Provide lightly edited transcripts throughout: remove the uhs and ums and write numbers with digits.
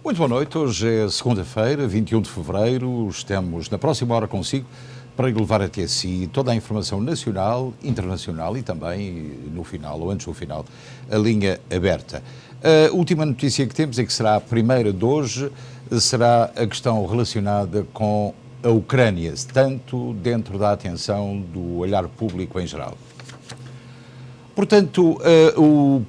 Muito boa noite, hoje é segunda-feira, 21 de fevereiro, estamos na próxima hora consigo para levar até si toda a informação nacional, internacional e também no final, ou antes do final, a linha aberta. A última notícia que temos é que será a primeira de hoje, será a questão relacionada com a Ucrânia, tanto dentro da atenção do olhar público em geral. Portanto, o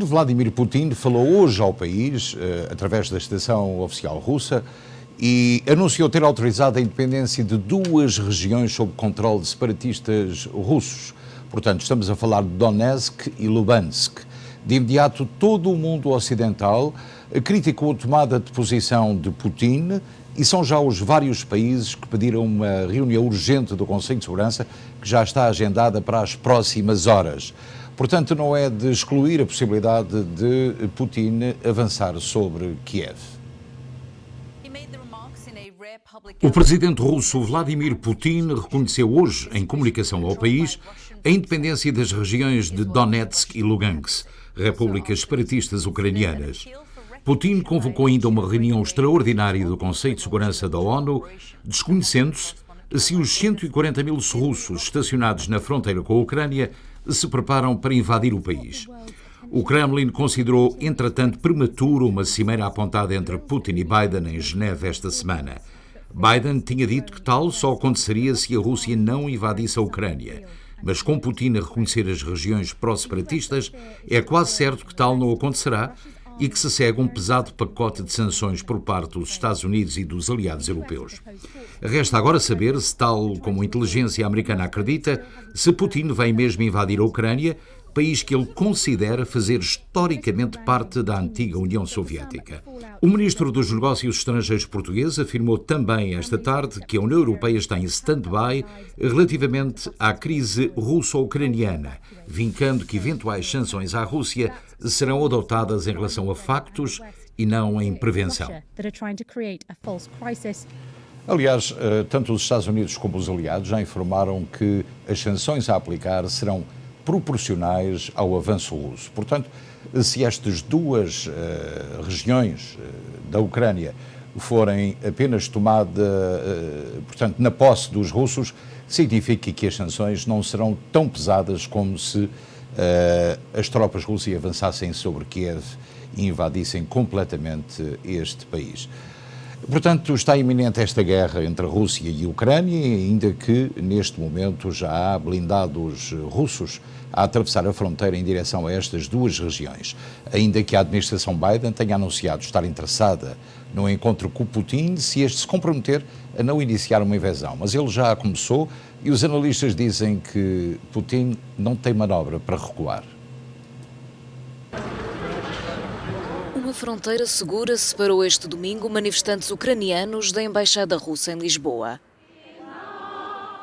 Vladimir Putin, falou hoje ao país, através da estação oficial russa, e anunciou ter autorizado a independência de duas regiões sob controle de separatistas russos. Portanto, estamos a falar de Donetsk e Luhansk. De imediato, todo o mundo ocidental criticou a tomada de posição de Putin e são já os vários países que pediram uma reunião urgente do Conselho de Segurança, que já está agendada para as próximas horas. Portanto, não é de excluir a possibilidade de Putin avançar sobre Kiev. O presidente russo Vladimir Putin reconheceu hoje, em comunicação ao país, a independência das regiões de Donetsk e Lugansk, repúblicas separatistas ucranianas. Putin convocou ainda uma reunião extraordinária do Conselho de Segurança da ONU, desconhecendo-se se os 140 mil russos estacionados na fronteira com a Ucrânia se preparam para invadir o país. O Kremlin considerou, entretanto, prematuro uma cimeira apontada entre Putin e Biden em Geneve esta semana. Biden tinha dito que tal só aconteceria se a Rússia não invadisse a Ucrânia. Mas com Putin a reconhecer as regiões pró-separatistas, é quase certo que tal não acontecerá e que se segue um pesado pacote de sanções por parte dos Estados Unidos e dos aliados europeus. Resta agora saber se, tal como a inteligência americana acredita, se Putin vai mesmo invadir a Ucrânia, país que ele considera fazer historicamente parte da antiga União Soviética. O ministro dos Negócios Estrangeiros português afirmou também esta tarde que a União Europeia está em stand-by relativamente à crise russo-ucraniana, vincando que eventuais sanções à Rússia serão adotadas em relação a factos e não em prevenção. Aliás, tanto os Estados Unidos como os aliados já informaram que as sanções a aplicar serão proporcionais ao avanço russo. Portanto, se estas duas regiões da Ucrânia forem apenas tomadas, portanto, na posse dos russos, significa que as sanções não serão tão pesadas como se as tropas russas avançassem sobre Kiev e invadissem completamente este país. Portanto, está iminente esta guerra entre a Rússia e a Ucrânia, ainda que neste momento já há blindados russos a atravessar a fronteira em direção a estas duas regiões. Ainda que a administração Biden tenha anunciado estar interessada no encontro com Putin, se este se comprometer a não iniciar uma invasão. Mas ele já começou e os analistas dizem que Putin não tem manobra para recuar. Uma fronteira segura separou este domingo manifestantes ucranianos da Embaixada Russa em Lisboa.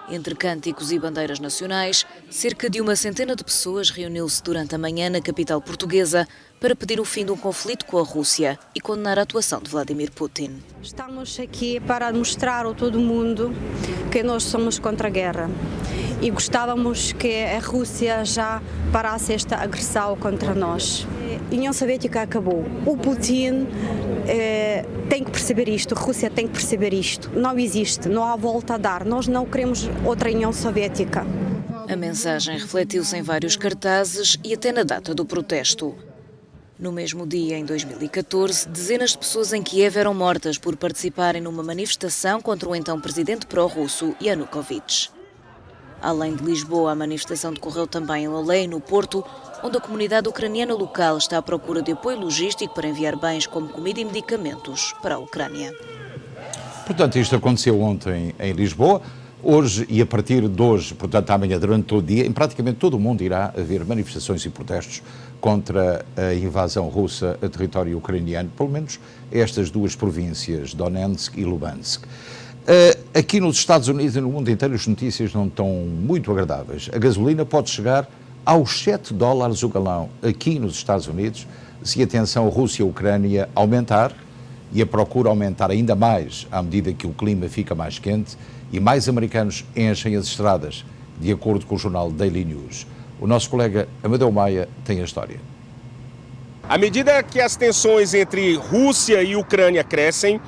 Entre cânticos e bandeiras nacionais, cerca de uma centena de pessoas reuniu-se durante a manhã na capital portuguesa para pedir o fim de um conflito com a Rússia e condenar a atuação de Vladimir Putin. Estamos aqui para mostrar a todo mundo que nós somos contra a guerra e gostávamos que a Rússia já parasse esta agressão contra nós. A União Soviética acabou. O Putin tem que perceber isto, a Rússia tem que perceber isto. Não existe, não há volta a dar. Nós não queremos outra União Soviética. A mensagem refletiu-se em vários cartazes e até na data do protesto. No mesmo dia, em 2014, dezenas de pessoas em Kiev eram mortas por participarem numa manifestação contra o então presidente pró-russo Yanukovych. Além de Lisboa, a manifestação decorreu também em Lolé, no Porto, onde a comunidade ucraniana local está à procura de apoio logístico para enviar bens como comida e medicamentos para a Ucrânia. Portanto, isto aconteceu ontem em Lisboa. Hoje e a partir de hoje, portanto amanhã, durante todo o dia, em praticamente todo o mundo irá haver manifestações e protestos contra a invasão russa a território ucraniano, pelo menos estas duas províncias, Donetsk e Luhansk. Aqui nos Estados Unidos e no mundo inteiro as notícias não estão muito agradáveis. A gasolina pode chegar aos $7 o galão aqui nos Estados Unidos se a tensão Rússia-Ucrânia aumentar e a procura aumentar ainda mais à medida que o clima fica mais quente e mais americanos enchem as estradas, de acordo com o jornal Daily News. O nosso colega Amadeu Maia tem a história. À medida que as tensões entre Rússia e Ucrânia crescem,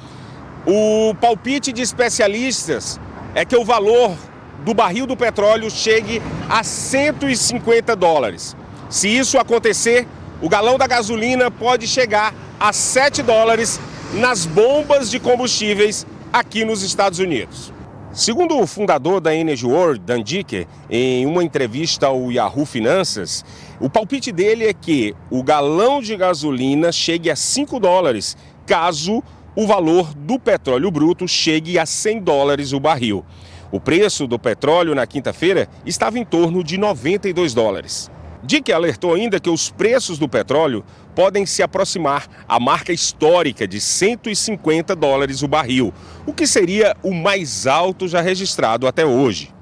o palpite de especialistas é que o valor do barril do petróleo chegue a $150. Se isso acontecer, o galão da gasolina pode chegar a $7 nas bombas de combustíveis aqui nos Estados Unidos. Segundo o fundador da Energy World, Dan Dicker, em uma entrevista ao Yahoo Finanças, o palpite dele é que o galão de gasolina chegue a $5 caso o valor do petróleo bruto chegue a $100 o barril. O preço do petróleo na quinta-feira estava em torno de $92. Dicker alertou ainda que os preços do petróleo podem se aproximar à marca histórica de $150 o barril, o que seria o mais alto já registrado até hoje.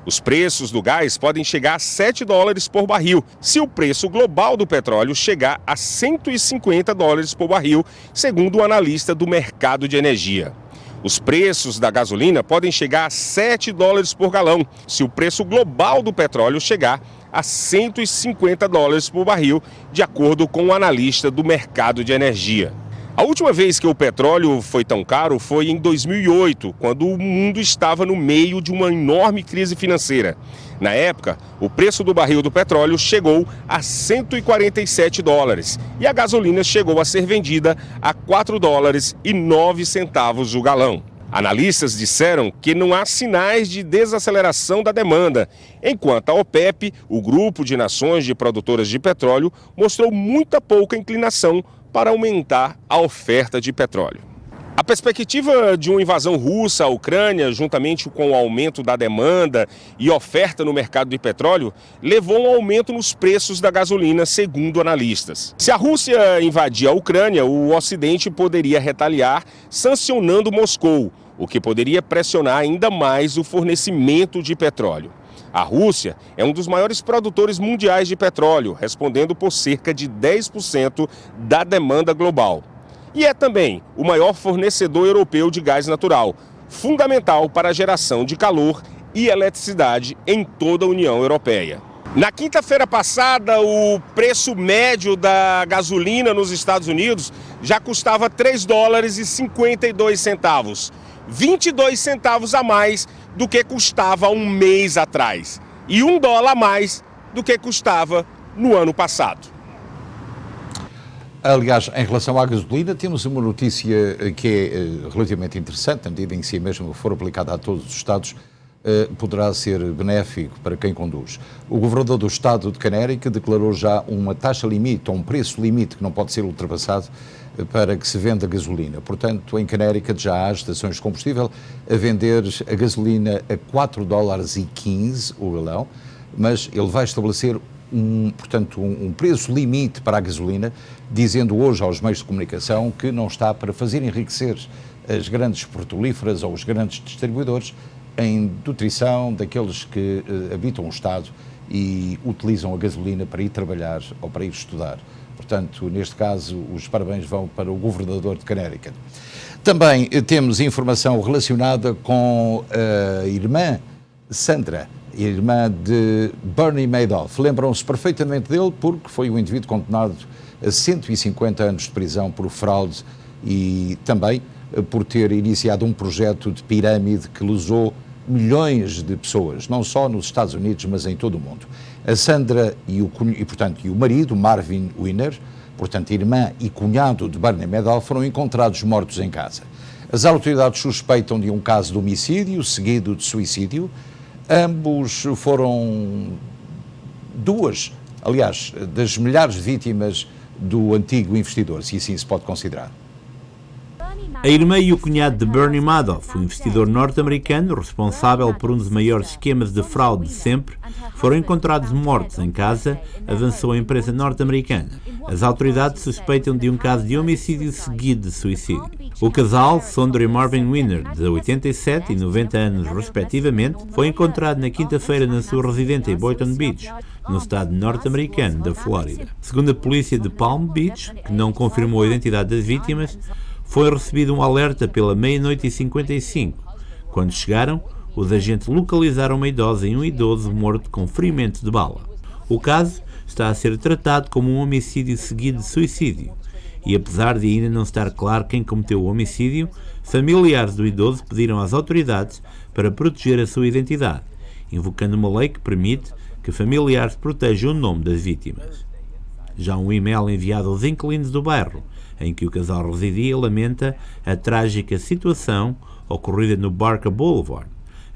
Os preços do gás podem chegar a $7 por barril, se o preço global do petróleo chegar a $150 por barril, segundo o analista do mercado de energia. Os preços da gasolina podem chegar a $7 por galão, se o preço global do petróleo chegar a $150 por barril, de acordo com o analista do mercado de energia. A última vez que o petróleo foi tão caro foi em 2008, quando o mundo estava no meio de uma enorme crise financeira. Na época, o preço do barril do petróleo chegou a $147 e a gasolina chegou a ser vendida a $4,09 o galão. Analistas disseram que não há sinais de desaceleração da demanda, enquanto a OPEP, o grupo de nações de produtoras de petróleo, mostrou muita pouca inclinação para aumentar a oferta de petróleo. A perspectiva de uma invasão russa à Ucrânia, juntamente com o aumento da demanda e oferta no mercado de petróleo, levou a um aumento nos preços da gasolina, segundo analistas. Se a Rússia invadir a Ucrânia, o Ocidente poderia retaliar sancionando Moscou, o que poderia pressionar ainda mais o fornecimento de petróleo. A Rússia é um dos maiores produtores mundiais de petróleo, respondendo por cerca de 10% da demanda global. E é também o maior fornecedor europeu de gás natural, fundamental para a geração de calor e eletricidade em toda a União Europeia. Na quinta-feira passada, o preço médio da gasolina nos Estados Unidos já custava $3,52, 22 centavos a mais do que custava um mês atrás e $1 a mais do que custava no ano passado. Aliás, em relação à gasolina, temos uma notícia que é relativamente interessante, na medida em que se mesmo for aplicada a todos os Estados, poderá ser benéfico para quem conduz. O governador do Estado de Connecticut declarou já uma taxa limite, ou um preço limite que não pode ser ultrapassado para que se venda gasolina. Portanto, em Connecticut já há estações de combustível a vender a gasolina a $4,15 o galão, mas ele vai estabelecer um preço limite para a gasolina, dizendo hoje aos meios de comunicação que não está para fazer enriquecer as grandes petrolíferas ou os grandes distribuidores em nutrição daqueles que habitam o Estado e utilizam a gasolina para ir trabalhar ou para ir estudar. Portanto, neste caso, os parabéns vão para o governador de Connecticut. Também temos informação relacionada com a irmã Sandra, irmã de Bernie Madoff. Lembram-se perfeitamente dele porque foi um indivíduo condenado a 150 anos de prisão por fraude e também por ter iniciado um projeto de pirâmide que lesou milhões de pessoas, não só nos Estados Unidos, mas em todo o mundo. A Sandra e o marido, Marvin Wiener, portanto, irmã e cunhado de Bernie Madoff, foram encontrados mortos em casa. As autoridades suspeitam de um caso de homicídio seguido de suicídio. Ambos foram duas, aliás, das milhares de vítimas do antigo investidor, se assim se pode considerar. A irmã e o cunhado de Bernie Madoff, o investidor norte-americano responsável por um dos maiores esquemas de fraude de sempre, foram encontrados mortos em casa, avançou a imprensa norte-americana. As autoridades suspeitam de um caso de homicídio seguido de suicídio. O casal, Sandra e Marvin Wiener, de 87 e 90 anos respectivamente, foi encontrado na quinta-feira na sua residência em Boynton Beach, no estado norte-americano da Flórida. Segundo a polícia de Palm Beach, que não confirmou a identidade das vítimas, foi recebido um alerta pela 00:55. Quando chegaram, os agentes localizaram uma idosa e um idoso morto com ferimento de bala. O caso está a ser tratado como um homicídio seguido de suicídio. E apesar de ainda não estar claro quem cometeu o homicídio, familiares do idoso pediram às autoridades para proteger a sua identidade, invocando uma lei que permite que familiares protejam o nome das vítimas. Já um e-mail enviado aos inquilinos do bairro, em que o casal residia, lamenta a trágica situação ocorrida no Barker Boulevard,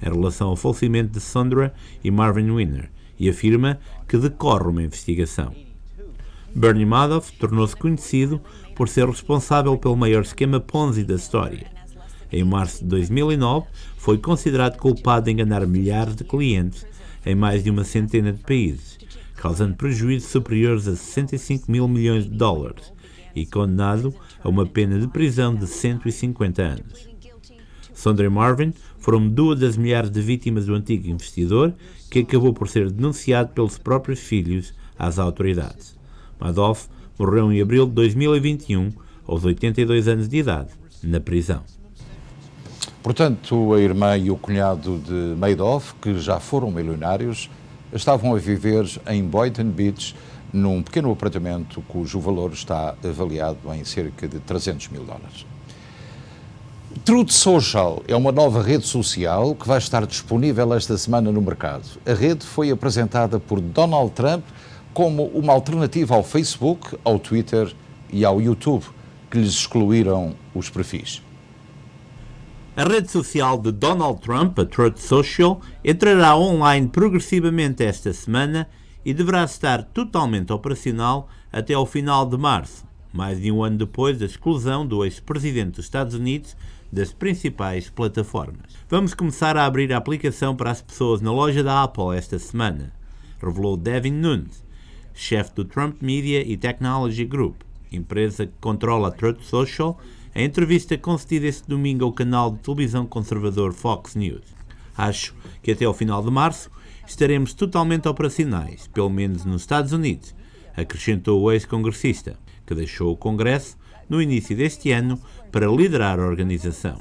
em relação ao falecimento de Sandra e Marvin Winner, e afirma que decorre uma investigação. Bernie Madoff tornou-se conhecido por ser responsável pelo maior esquema Ponzi da história. Em março de 2009, foi considerado culpado de enganar milhares de clientes em mais de uma centena de países, causando prejuízos superiores a 65 mil milhões de dólares e condenado a uma pena de prisão de 150 anos. Sandra e Marvin foram duas das milhares de vítimas do antigo investidor, que acabou por ser denunciado pelos próprios filhos às autoridades. Madoff morreu em abril de 2021, aos 82 anos de idade, na prisão. Portanto, a irmã e o cunhado de Madoff, que já foram milionários, estavam a viver em Boynton Beach, num pequeno apartamento cujo valor está avaliado em cerca de 300 mil dólares. Truth Social é uma nova rede social que vai estar disponível esta semana no mercado. A rede foi apresentada por Donald Trump como uma alternativa ao Facebook, ao Twitter e ao YouTube, que lhes excluíram os perfis. A rede social de Donald Trump, a Truth Social, entrará online progressivamente esta semana e deverá estar totalmente operacional até ao final de março, mais de um ano depois da exclusão do ex-presidente dos Estados Unidos das principais plataformas. Vamos começar a abrir a aplicação para as pessoas na loja da Apple esta semana, revelou Devin Nunes, chefe do Trump Media e Technology Group, empresa que controla a Truth Social, em entrevista concedida este domingo ao canal de televisão conservador Fox News. Acho que até ao final de março estaremos totalmente operacionais, pelo menos nos Estados Unidos, acrescentou o ex-congressista, que deixou o Congresso no início deste ano para liderar a organização.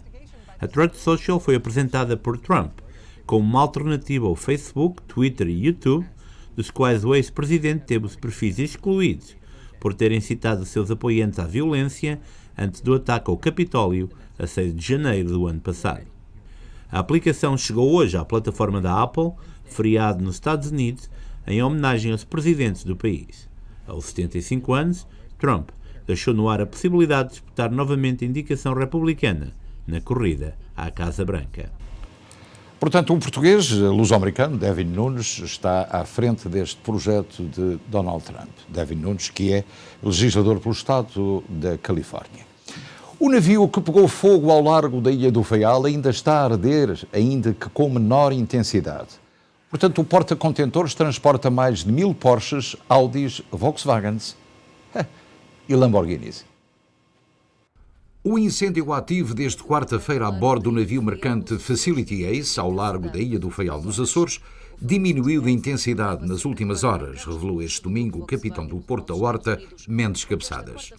A Truth Social foi apresentada por Trump como uma alternativa ao Facebook, Twitter e YouTube, dos quais o ex-presidente teve os perfis excluídos por terem incitado os seus apoiantes à violência antes do ataque ao Capitólio a 6 de janeiro do ano passado. A aplicação chegou hoje à plataforma da Apple, feriado nos Estados Unidos, em homenagem aos presidentes do país. Aos 75 anos, Trump deixou no ar a possibilidade de disputar novamente a indicação republicana na corrida à Casa Branca. Portanto, um português, luso-americano, Devin Nunes, está à frente deste projeto de Donald Trump. Devin Nunes, que é legislador pelo estado da Califórnia. O navio que pegou fogo ao largo da Ilha do Faial ainda está a arder, ainda que com menor intensidade. Portanto, o porta-contentores transporta mais de 1000 Porsches, Audis, Volkswagens e Lamborghinis. O incêndio ativo desde quarta-feira a bordo do navio mercante Facility Ace, ao largo da Ilha do Faial dos Açores, diminuiu de intensidade nas últimas horas, revelou este domingo o capitão do Porto da Horta, Mendes Cabeçadas.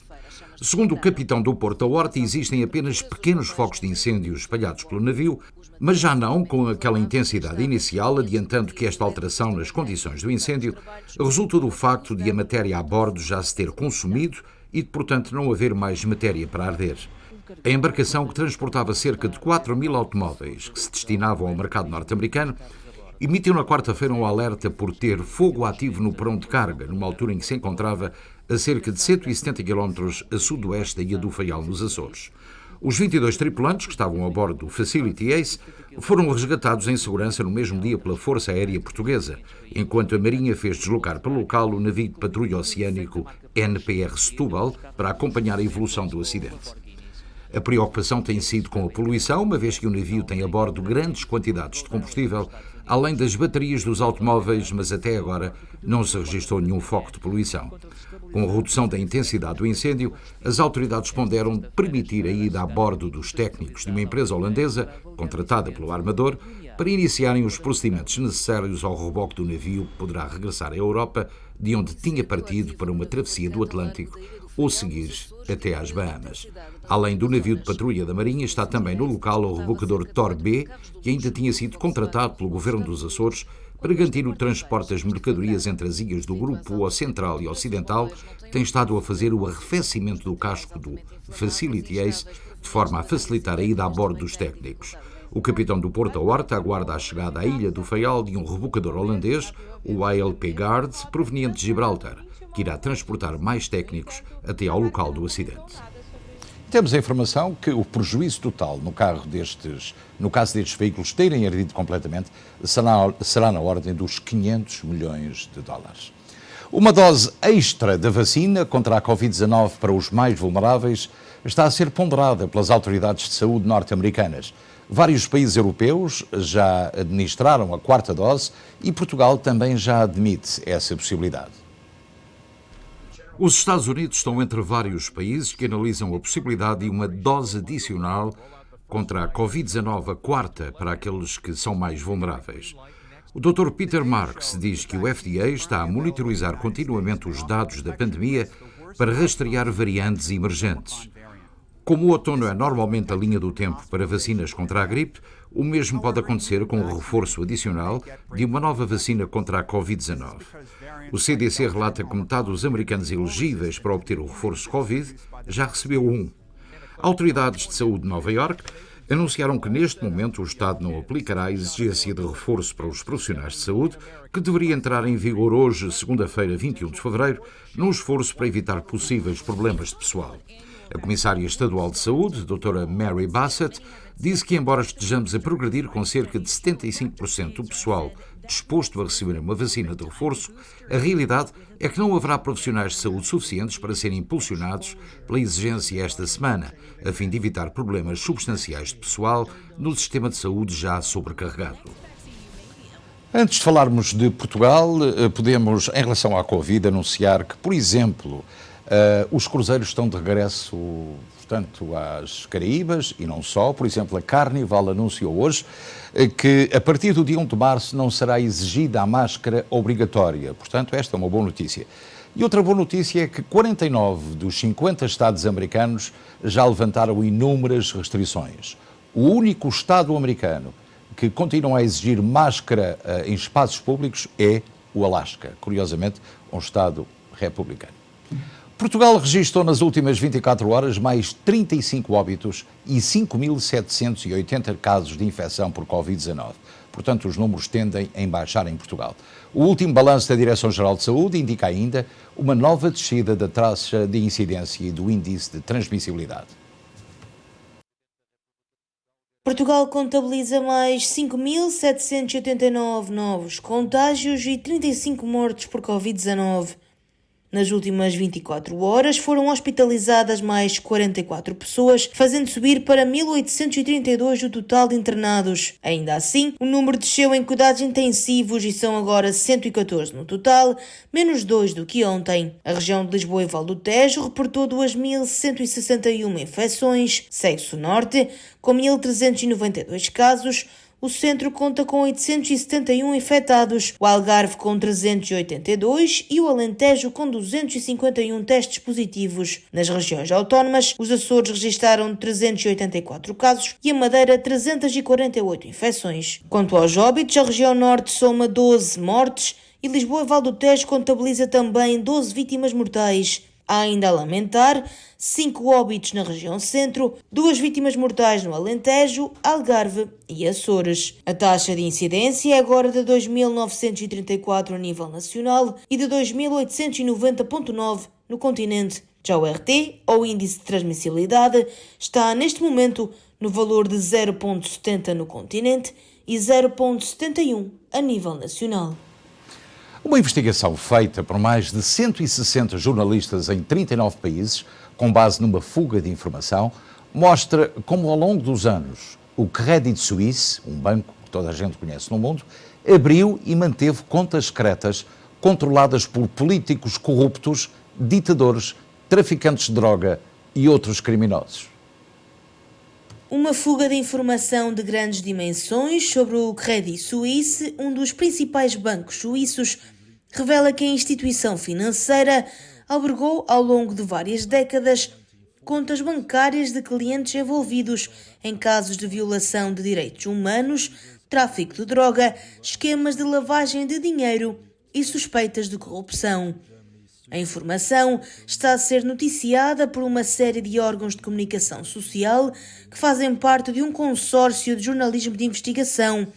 Segundo o capitão do Porto da Horta, existem apenas pequenos focos de incêndio espalhados pelo navio, mas já não com aquela intensidade inicial, adiantando que esta alteração nas condições do incêndio resulta do facto de a matéria a bordo já se ter consumido e de, portanto, não haver mais matéria para arder. A embarcação, que transportava cerca de 4.000 automóveis que se destinavam ao mercado norte-americano, emitiu na quarta-feira um alerta por ter fogo ativo no perão de carga, numa altura em que se encontrava a cerca de 170 km a sudoeste da Ilha do Faial, nos Açores. Os 22 tripulantes que estavam a bordo do Facility Ace foram resgatados em segurança no mesmo dia pela Força Aérea Portuguesa, enquanto a Marinha fez deslocar para o local o navio de patrulha oceânico NPR Setúbal para acompanhar a evolução do acidente. A preocupação tem sido com a poluição, uma vez que o navio tem a bordo grandes quantidades de combustível, além das baterias dos automóveis, mas até agora não se registrou nenhum foco de poluição. Com a redução da intensidade do incêndio, as autoridades ponderam permitir a ida a bordo dos técnicos de uma empresa holandesa, contratada pelo armador, para iniciarem os procedimentos necessários ao reboque do navio que poderá regressar à Europa, de onde tinha partido para uma travessia do Atlântico ou seguir até às Bahamas. Além do navio de patrulha da Marinha, está também no local o rebocador Thor B, que ainda tinha sido contratado pelo governo dos Açores Bragantino transporta as mercadorias entre as ilhas do Grupo Central e Ocidental, tem estado a fazer o arrefecimento do casco do Facility Ace, de forma a facilitar a ida a bordo dos técnicos. O capitão do Porto Horta aguarda a chegada à Ilha do Faial de um rebocador holandês, o ALP Guard, proveniente de Gibraltar, que irá transportar mais técnicos até ao local do acidente. Temos a informação que o prejuízo total no caso destes veículos terem ardido completamente será na ordem dos 500 milhões de dólares. Uma dose extra da vacina contra a Covid-19 para os mais vulneráveis está a ser ponderada pelas autoridades de saúde norte-americanas. Vários países europeus já administraram a 4ª dose e Portugal também já admite essa possibilidade. Os Estados Unidos estão entre vários países que analisam a possibilidade de uma dose adicional contra a Covid-19, a 4ª, para aqueles que são mais vulneráveis. O Dr. Peter Marks diz que o FDA está a monitorizar continuamente os dados da pandemia para rastrear variantes emergentes. Como o outono é normalmente a linha do tempo para vacinas contra a gripe, o mesmo pode acontecer com o reforço adicional de uma nova vacina contra a Covid-19. O CDC relata que metade dos americanos elegíveis para obter o reforço Covid já recebeu um. Autoridades de saúde de Nova Iorque anunciaram que neste momento o Estado não aplicará a exigência de reforço para os profissionais de saúde, que deveria entrar em vigor hoje, segunda-feira, 21 de fevereiro, num esforço para evitar possíveis problemas de pessoal. A Comissária Estadual de Saúde, Dra. Mary Bassett, disse que, embora estejamos a progredir com cerca de 75% do pessoal disposto a receber uma vacina de reforço, a realidade é que não haverá profissionais de saúde suficientes para serem impulsionados pela exigência esta semana, a fim de evitar problemas substanciais de pessoal no sistema de saúde já sobrecarregado. Antes de falarmos de Portugal, podemos, em relação à Covid, anunciar que, por exemplo, os cruzeiros estão de regresso, portanto, às Caraíbas e não só. Por exemplo, a Carnival anunciou hoje que a partir do dia 1 de março não será exigida a máscara obrigatória. Portanto, esta é uma boa notícia. E outra boa notícia é que 49 dos 50 estados americanos já levantaram inúmeras restrições. O único estado americano que continua a exigir máscara em espaços públicos é o Alasca. Curiosamente, um estado republicano. Portugal registrou nas últimas 24 horas mais 35 óbitos e 5.780 casos de infecção por Covid-19. Portanto, os números tendem a baixar em Portugal. O último balanço da Direção-Geral de Saúde indica ainda uma nova descida da taxa de incidência e do índice de transmissibilidade. Portugal contabiliza mais 5.789 novos contágios e 35 mortos por Covid-19. Nas últimas 24 horas foram hospitalizadas mais 44 pessoas, fazendo subir para 1.832 o total de internados. Ainda assim, o número desceu em cuidados intensivos e são agora 114 no total, menos 2 do que ontem. A região de Lisboa e Val do Tejo reportou 2.161 infecções, segue-se o Norte, com 1.392 casos. O centro conta com 871 infectados, o Algarve com 382 e o Alentejo com 251 testes positivos. Nas regiões autónomas, os Açores registaram 384 casos e a Madeira 348 infecções. Quanto aos óbitos, a região norte soma 12 mortes e Lisboa e Val do Tejo contabiliza também 12 vítimas mortais. Há ainda a lamentar 5 óbitos na região centro, 2 vítimas mortais no Alentejo, Algarve e Açores. A taxa de incidência é agora de 2.934 a nível nacional e de 2.890,9 no continente. Já o RT, ou Índice de Transmissibilidade, está neste momento no valor de 0,70 no continente e 0,71 a nível nacional. Uma investigação feita por mais de 160 jornalistas em 39 países, com base numa fuga de informação, mostra como ao longo dos anos o Credit Suisse, um banco que toda a gente conhece no mundo, abriu e manteve contas secretas controladas por políticos corruptos, ditadores, traficantes de droga e outros criminosos. Uma fuga de informação de grandes dimensões sobre o Credit Suisse, um dos principais bancos suíços, revela que a instituição financeira albergou ao longo de várias décadas contas bancárias de clientes envolvidos em casos de violação de direitos humanos, tráfico de droga, esquemas de lavagem de dinheiro e suspeitas de corrupção. A informação está a ser noticiada por uma série de órgãos de comunicação social que fazem parte de um consórcio de jornalismo de investigação.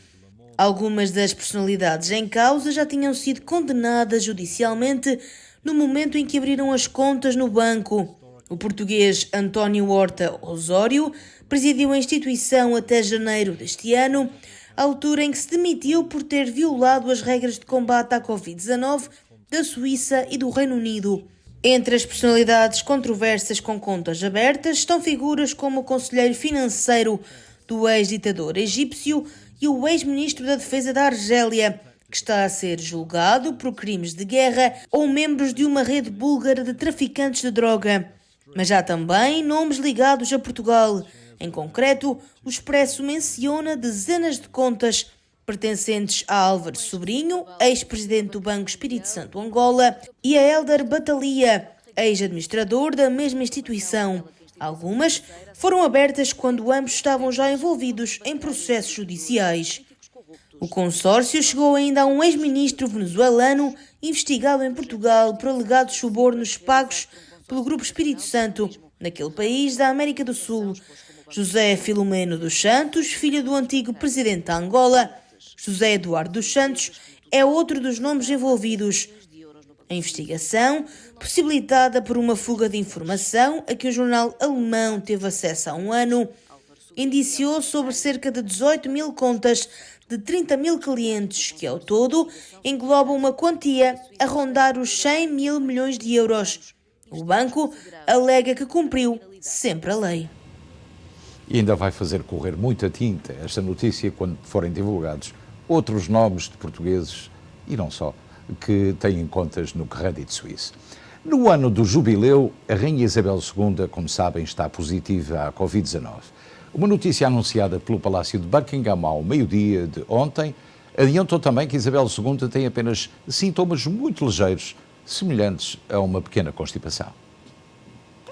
Algumas das personalidades em causa já tinham sido condenadas judicialmente no momento em que abriram as contas no banco. O português António Horta Osório presidiu a instituição até janeiro deste ano, altura em que se demitiu por ter violado as regras de combate à Covid-19 da Suíça e do Reino Unido. Entre as personalidades controversas com contas abertas estão figuras como o conselheiro financeiro do ex-ditador egípcio e o ex-ministro da Defesa da Argélia, que está a ser julgado por crimes de guerra, ou membros de uma rede búlgara de traficantes de droga. Mas há também nomes ligados a Portugal. Em concreto, o Expresso menciona dezenas de contas pertencentes a Álvaro Sobrinho, ex-presidente do Banco Espírito Santo Angola, e a Hélder Batalia, ex-administrador da mesma instituição. Algumas foram abertas quando ambos estavam já envolvidos em processos judiciais. O consórcio chegou ainda a um ex-ministro venezuelano investigado em Portugal por alegados subornos pagos pelo Grupo Espírito Santo, naquele país da América do Sul. José Filomeno dos Santos, filho do antigo presidente da Angola, José Eduardo dos Santos, é outro dos nomes envolvidos. A investigação, possibilitada por uma fuga de informação a que o jornal alemão teve acesso há um ano, indiciou sobre cerca de 18 mil contas de 30 mil clientes, que ao todo englobam uma quantia a rondar os 100 mil milhões de euros. O banco alega que cumpriu sempre a lei. E ainda vai fazer correr muita tinta esta notícia quando forem divulgados outros nomes de portugueses, e não só, que têm contas no crédito suíço. No ano do jubileu, a Rainha Isabel II, como sabem, está positiva à Covid-19. Uma notícia anunciada pelo Palácio de Buckingham ao meio-dia de ontem adiantou também que Isabel II tem apenas sintomas muito ligeiros, semelhantes a uma pequena constipação.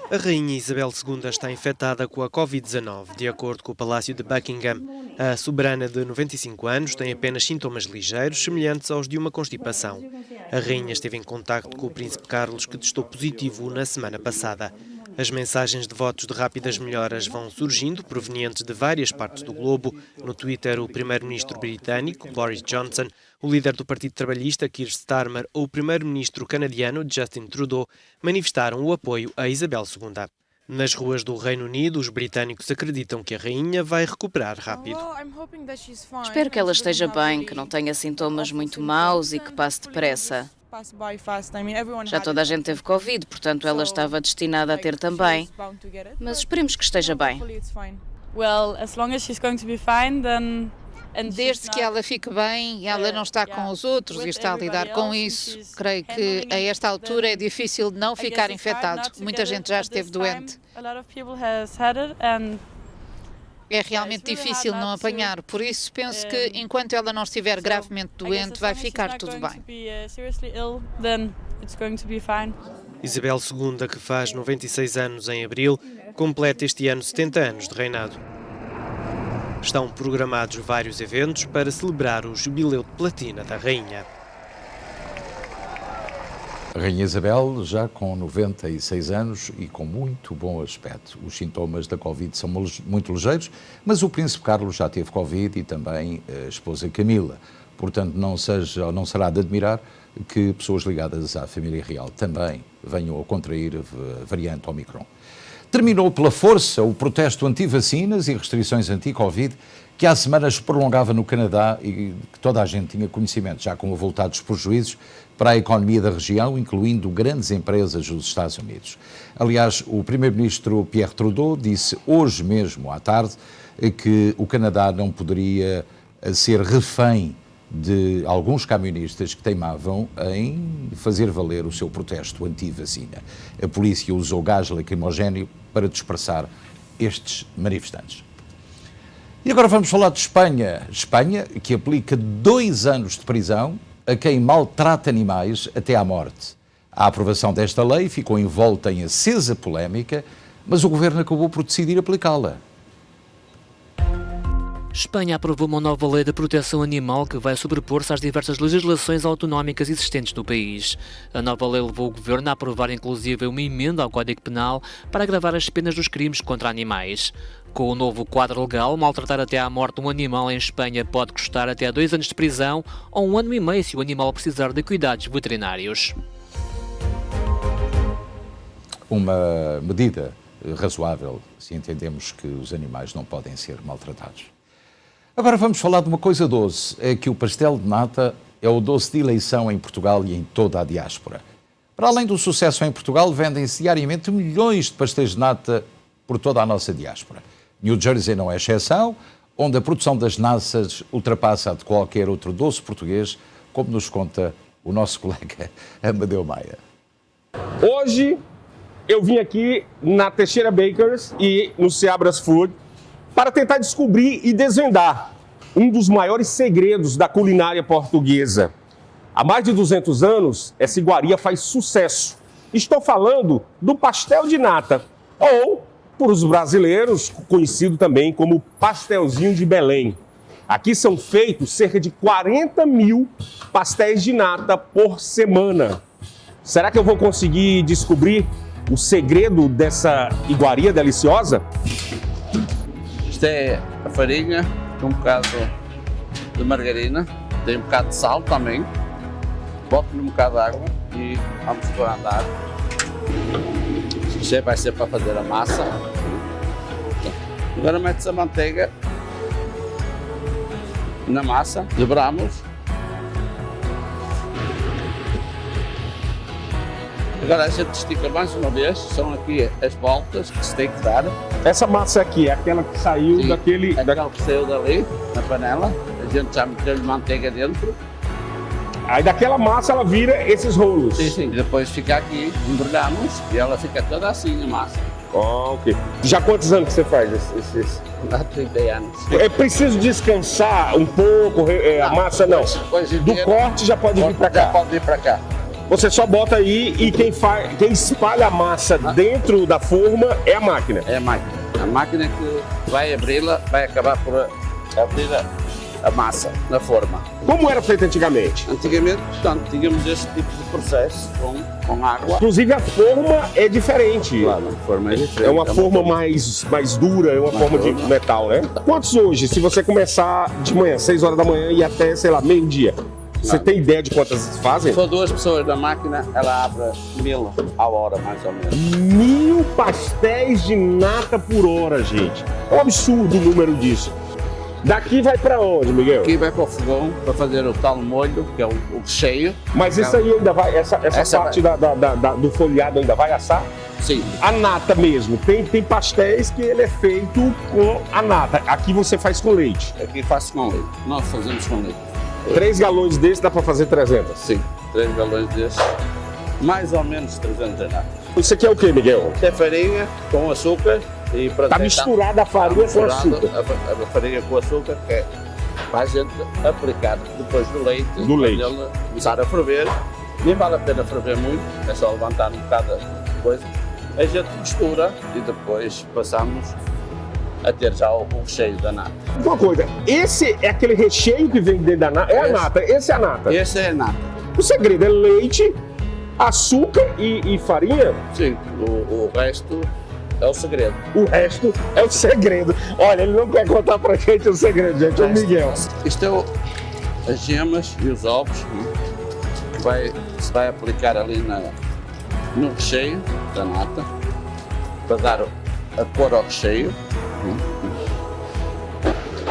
A Rainha Isabel II está infectada com a Covid-19. De acordo com o Palácio de Buckingham, a soberana de 95 anos tem apenas sintomas ligeiros, semelhantes aos de uma constipação. A Rainha esteve em contacto com o Príncipe Carlos, que testou positivo na semana passada. As mensagens de votos de rápidas melhoras vão surgindo, provenientes de várias partes do globo. No Twitter, o primeiro-ministro britânico, Boris Johnson, o líder do Partido Trabalhista, Keir Starmer, ou o primeiro-ministro canadiano, Justin Trudeau, manifestaram o apoio a Isabel II. Nas ruas do Reino Unido, os britânicos acreditam que a rainha vai recuperar rápido. Espero que ela esteja bem, que não tenha sintomas muito maus e que passe depressa. Já toda a gente teve Covid, portanto ela estava destinada a ter também. Mas esperemos que esteja bem. Desde que ela fique bem e ela não está com os outros e está a lidar com isso, creio que a esta altura é difícil não ficar infectado. Muita gente já esteve doente. É realmente difícil não apanhar, por isso penso que enquanto ela não estiver gravemente doente vai ficar tudo bem. Isabel II, que faz 96 anos em abril, completa este ano 70 anos de reinado. Estão programados vários eventos para celebrar o jubileu de platina da rainha. A Rainha Isabel, já com 96 anos e com muito bom aspecto. Os sintomas da Covid são muito ligeiros, mas o Príncipe Carlos já teve Covid e também a esposa Camila. Portanto, não será de admirar que pessoas ligadas à família real também venham a contrair a variante Omicron. Terminou pela força o protesto anti-vacinas e restrições anti-Covid que há semanas se prolongava no Canadá e que toda a gente tinha conhecimento, já com avultados prejuízos para a economia da região, incluindo grandes empresas dos Estados Unidos. Aliás, o primeiro-ministro Pierre Trudeau disse hoje mesmo à tarde que o Canadá não poderia ser refém de alguns camionistas que teimavam em fazer valer o seu protesto anti-vacina. A polícia usou gás lacrimogéneo para dispersar estes manifestantes. E agora vamos falar de Espanha. Espanha, que aplica 2 anos de prisão a quem maltrata animais até à morte. A aprovação desta lei ficou envolta em acesa polémica, mas o governo acabou por decidir aplicá-la. Espanha aprovou uma nova lei de proteção animal que vai sobrepor-se às diversas legislações autonómicas existentes no país. A nova lei levou o governo a aprovar inclusive uma emenda ao Código Penal para agravar as penas dos crimes contra animais. Com o novo quadro legal, maltratar até à morte um animal em Espanha pode custar até 2 anos de prisão ou 1 ano e meio se o animal precisar de cuidados veterinários. Uma medida razoável se entendemos que os animais não podem ser maltratados. Agora vamos falar de uma coisa doce, é que o pastel de nata é o doce de eleição em Portugal e em toda a diáspora. Para além do sucesso em Portugal, vendem-se diariamente milhões de pastéis de nata por toda a nossa diáspora. New Jersey não é exceção, onde a produção das naças ultrapassa a de qualquer outro doce português, como nos conta o nosso colega Amadeu Maia. Hoje eu vim aqui na Teixeira Bakers e no Seabras Food para tentar descobrir e desvendar um dos maiores segredos da culinária portuguesa. Há mais de 200 anos, essa iguaria faz sucesso. Estou falando do pastel de nata, ou, por os brasileiros, conhecido também como pastelzinho de Belém. Aqui são feitos cerca de 40 mil pastéis de nata por semana. Será que eu vou conseguir descobrir o segredo dessa iguaria deliciosa? Isto é a farinha, com um bocado de margarina, tem um bocado de sal também. Boto-lhe um bocado de água e vamos pôr a andar. Isto vai ser para fazer a massa. Agora mete-se a manteiga na massa, dobramos. Agora a gente estica mais uma vez, são aqui as voltas que se tem que dar. Essa massa aqui é aquela que saiu daquele... Aquela que saiu dali, na panela, a gente já meteu-lhe manteiga dentro. Aí daquela massa ela vira esses rolos. Sim, sim. E depois fica aqui, embrulhamos e ela fica toda assim a massa. Ok. Já quantos anos que você faz esses? Há 30 anos. É preciso descansar um pouco, a massa não. Do corte já pode vir para cá. Já pode vir para cá. Você só bota aí e quem espalha a massa dentro da forma é a máquina. É a máquina. A máquina que vai abri-la, vai acabar por abrir a massa na forma. Como era feito antigamente? Antigamente, portanto, tínhamos este tipo de processo com água. Inclusive a forma é diferente. Claro, a forma é diferente. É uma forma mais dura, é uma forma de metal, né? Quantos hoje, se você começar de manhã, 6 horas da manhã e até, sei lá, meio-dia? Você tem ideia de quantas fazem? Se for 2 pessoas da máquina, ela abre 1000 a hora, mais ou menos. 1000 pastéis de nata por hora, gente. É um absurdo o número disso. Daqui vai para onde, Miguel? Aqui vai para o fogão para fazer o tal molho, que é o recheio. Mas isso aí ainda vai, essa parte vai. Do folhado ainda vai assar? Sim. A nata mesmo, tem pastéis que ele é feito com a nata. Aqui você faz com leite. Aqui faço com leite. Nós fazemos com leite. 3 galões desse dá para fazer 300? Sim, 3 galões desse. Mais ou menos 300 natas. Isso aqui é o que, Miguel? Isso é farinha com açúcar. E tá misturada a farinha com açúcar. A farinha com açúcar, que é para a gente aplicar depois do leite. Do leite. Para ele começar a ferver. Nem vale a pena ferver muito, é só levantar um bocado de coisa. A gente mistura e depois passamos a ter já o recheio da nata. Uma coisa, esse é aquele recheio que vem dentro da nata? É a nata, esse é a nata? Esse é a nata. O segredo é leite, açúcar e farinha? Sim, o resto é o segredo. O resto é o segredo. Olha, ele não quer contar pra gente o segredo, gente, é o Miguel. Isto é as gemas e os ovos, que se vai aplicar ali no recheio da nata, para dar a cor ao recheio.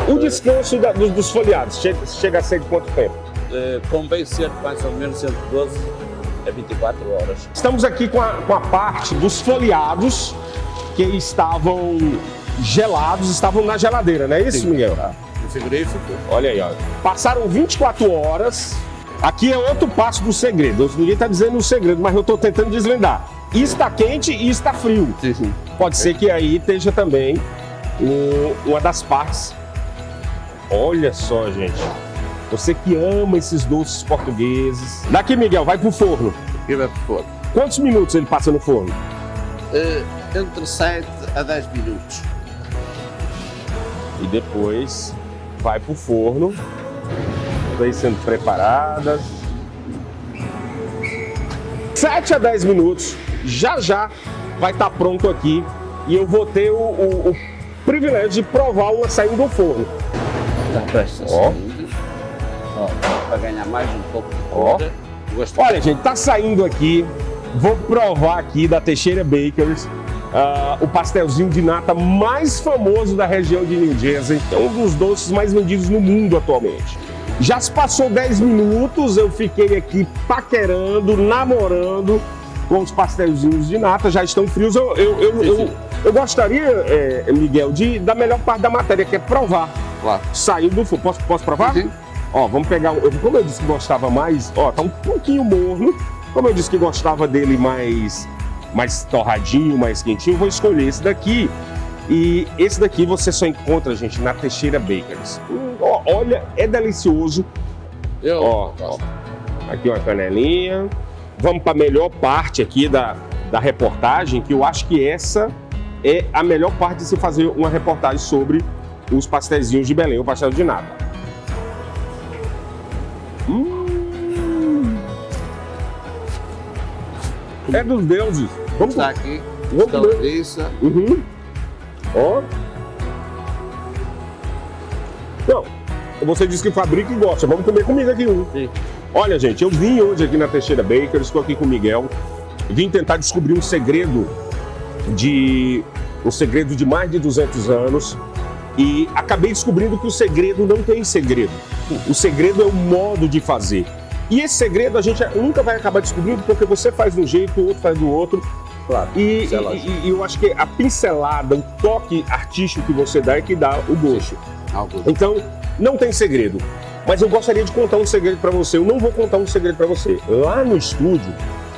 O descanso dos folhados chega a ser de quanto tempo? Convém ser mais ou menos entre 12 a 24 horas. Estamos aqui com a parte dos folhados que estavam gelados, estavam na geladeira, não é isso, Miguel? No frigorífico. Olha aí, ó. Passaram 24 horas. Aqui é outro passo do segredo. Ninguém está dizendo o segredo, mas eu estou tentando desvendar. Está quente e está frio. Sim. Pode ser que aí esteja também uma das partes. Olha só, gente. Você que ama esses doces portugueses. Daqui, Miguel, vai pro forno. Aqui vai pro forno. Quantos minutos ele passa no forno? Entre 7 a 10 minutos. E depois vai pro forno. Aí sendo preparadas. 7 a 10 minutos, já vai estar pronto aqui e eu vou ter o privilégio de provar uma saindo do forno. Tá prestes a sair. Ó, para ganhar mais um pouco de cor. Olha, gente, tá saindo aqui. Vou provar aqui da Teixeira Bakers o pastelzinho de nata mais famoso da região de New Jersey. É um dos doces mais vendidos no mundo atualmente. Já se passou 10 minutos, eu fiquei aqui paquerando, namorando com os pastelzinhos de nata, já estão frios. Eu gostaria, Miguel, da melhor parte da matéria, que é provar. Claro. Saindo do forno. Posso provar? Sim. Ó, vamos pegar, como eu disse que gostava mais, ó, tá um pouquinho morno. Como eu disse que gostava dele mais torradinho, mais quentinho, eu vou escolher esse daqui. E esse daqui você só encontra, gente, na Teixeira Bakers. Olha, é delicioso. Ó, aqui uma canelinha. Vamos para a melhor parte aqui da reportagem, que eu acho que essa é a melhor parte de se fazer uma reportagem sobre os pastelzinhos de Belém, o pastel de nata. É dos deuses. Vamos Está aqui. Vamos comer. Ó. Não, você disse que fabrica e gosta. Vamos comer comigo aqui um. Sim. Olha, gente, eu vim hoje aqui na Teixeira Baker, estou aqui com o Miguel. Vim tentar descobrir um segredo de mais de 200 anos. E acabei descobrindo que o segredo não tem segredo. O segredo é o modo de fazer. E esse segredo a gente nunca vai acabar descobrindo, porque você faz de um jeito, o outro faz do outro. Claro. E eu acho que a pincelada, o toque artístico que você dá é que dá o gosto. Então, não tem segredo. Mas eu gostaria de contar um segredo para você. Eu não vou contar um segredo para você. Lá no estúdio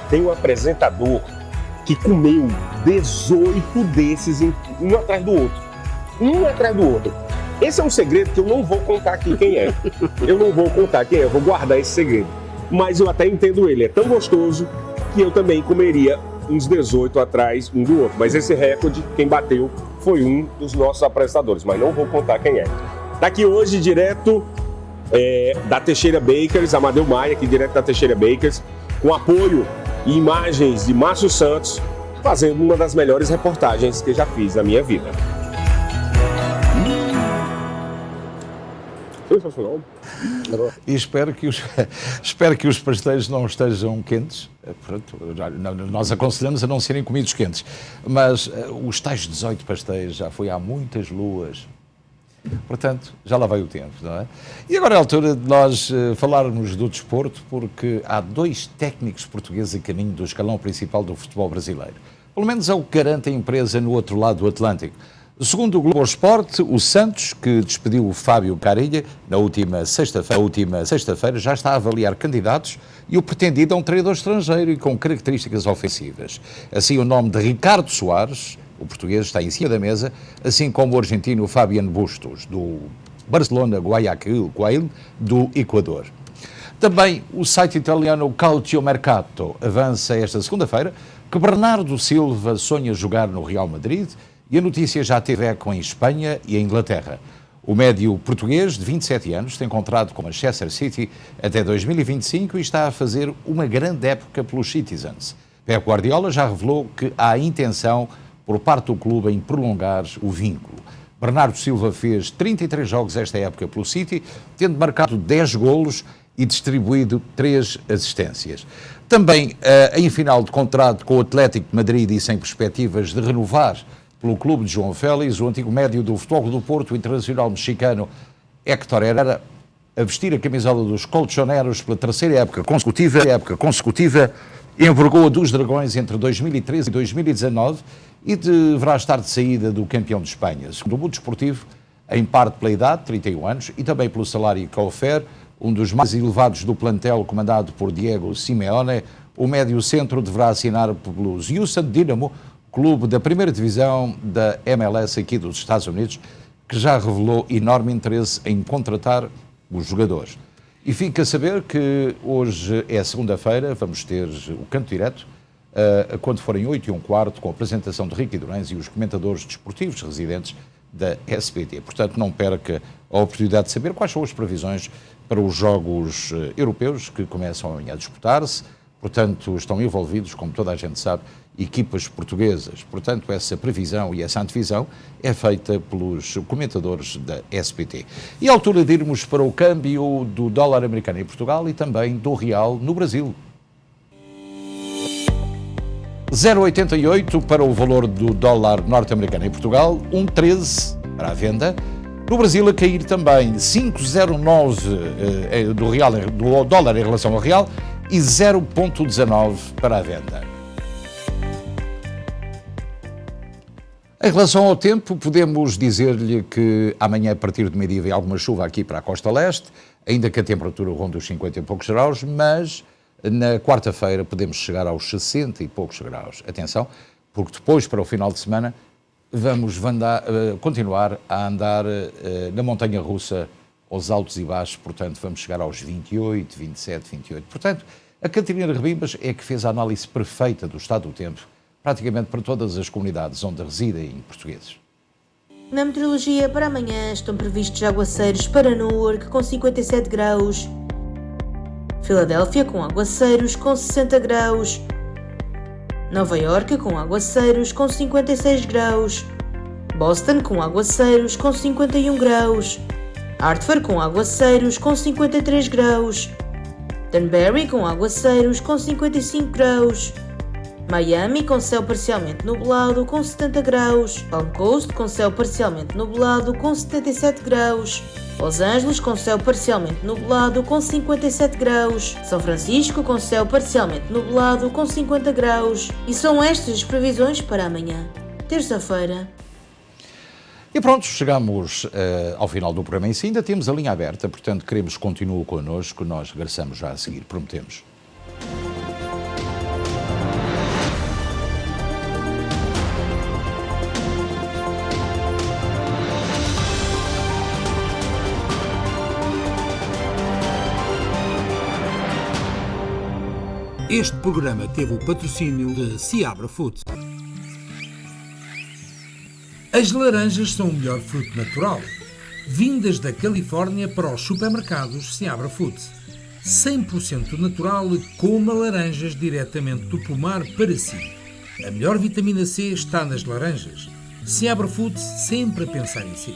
tem um apresentador que comeu 18 desses um atrás do outro. Um atrás do outro. Esse é um segredo que eu não vou contar aqui quem é. Eu não vou contar quem é, eu vou guardar esse segredo. Mas eu até entendo ele. É tão gostoso que eu também comeria uns 18 atrás um do outro. Mas esse recorde, quem bateu foi um dos nossos apresentadores. Mas não vou contar quem é. Tá aqui hoje, direto da Teixeira Bakers, Amadeu Maia, aqui direto da Teixeira Bakers, com apoio e imagens de Márcio Santos, fazendo uma das melhores reportagens que já fiz na minha vida. Sensacional. E espero que os pastéis não estejam quentes. Pronto, nós aconselhamos a não serem comidos quentes. Mas os tais 18 pastéis já foi há muitas luas. Portanto, já lá vai o tempo, não é? E agora é a altura de nós falarmos do desporto, porque há 2 técnicos portugueses a caminho do escalão principal do futebol brasileiro. Pelo menos é o que garante a empresa no outro lado do Atlântico. Segundo o Globo Esporte, o Santos, que despediu o Fábio Carilha na última sexta-feira, já está a avaliar candidatos e o pretendido é um treinador estrangeiro e com características ofensivas. Assim, o nome de Ricardo Soares, o português, está em cima da mesa, assim como o argentino Fabián Bustos, do Barcelona Guayaquil, do Equador. Também o site italiano Calciomercato avança esta segunda-feira que Bernardo Silva sonha jogar no Real Madrid. E a notícia já teve eco em Espanha e em Inglaterra. O médio português, de 27 anos, tem contrato com o Manchester City até 2025 e está a fazer uma grande época pelos Citizens. Pep Guardiola já revelou que há intenção por parte do clube em prolongar o vínculo. Bernardo Silva fez 33 jogos esta época pelo City, tendo marcado 10 golos e distribuído 3 assistências. Também em final de contrato com o Atlético de Madrid e sem perspectivas de renovar pelo clube de João Félix, o antigo médio do Futebol do Porto, o internacional mexicano Héctor Herrera, a vestir a camisola dos Colchoneros pela terceira época consecutiva, envergou a dos Dragões entre 2013 e 2019 e deverá estar de saída do campeão de Espanha. Segundo o Mundo Desportivo, em parte pela idade, 31 anos, e também pelo salário que oferece, um dos mais elevados do plantel comandado por Diego Simeone, o médio centro deverá assinar pelos Houston Dynamo, clube da primeira divisão da MLS aqui dos Estados Unidos, que já revelou enorme interesse em contratar os jogadores. E fica a saber que hoje é segunda-feira, vamos ter o canto direto, quando forem 8h15, com a apresentação de Ricky Durães e os comentadores desportivos residentes da SBT. Portanto, não perca a oportunidade de saber quais são as previsões para os Jogos Europeus que começam amanhã a disputar-se. Portanto, estão envolvidos, como toda a gente sabe, equipas portuguesas. Portanto, essa previsão e essa antevisão é feita pelos comentadores da SBT. E à altura de irmos para o câmbio do dólar americano em Portugal e também do real no Brasil. 0,88 para o valor do dólar norte-americano em Portugal, 1,13 para a venda. No Brasil a cair também 5,09 do dólar em relação ao real e 0,19 para a venda. Em relação ao tempo, podemos dizer-lhe que amanhã, a partir do meio-dia, vem alguma chuva aqui para a costa leste, ainda que a temperatura ronde os 50 e poucos graus, mas na quarta-feira podemos chegar aos 60 e poucos graus. Atenção, porque depois, para o final de semana, vamos continuar a andar na montanha russa aos altos e baixos, portanto vamos chegar aos 28, 27, 28. Portanto, a Catarina Rebimbas é que fez a análise perfeita do estado do tempo, praticamente para todas as comunidades onde residem portugueses. Na meteorologia, para amanhã estão previstos aguaceiros para Newark com 57 graus, Filadélfia com aguaceiros com 60 graus, Nova Iorque com aguaceiros com 56 graus, Boston com aguaceiros com 51 graus, Hartford com aguaceiros com 53 graus, Danbury com aguaceiros com 55 graus, Miami com céu parcialmente nublado com 70 graus, Palm Coast com céu parcialmente nublado com 77 graus, Los Angeles com céu parcialmente nublado com 57 graus, São Francisco com céu parcialmente nublado com 50 graus. E são estas as previsões para amanhã, terça-feira. E pronto, chegamos ao final do programa em si. Ainda temos a linha aberta, portanto queremos que continue connosco. Nós regressamos já a seguir, prometemos. Este programa teve o patrocínio de Seabra Foods. As laranjas são o melhor fruto natural, vindas da Califórnia para os supermercados Seabra Foods. 100% natural, coma laranjas diretamente do pomar para si. A melhor vitamina C está nas laranjas. Seabra Foods, sempre a pensar em si.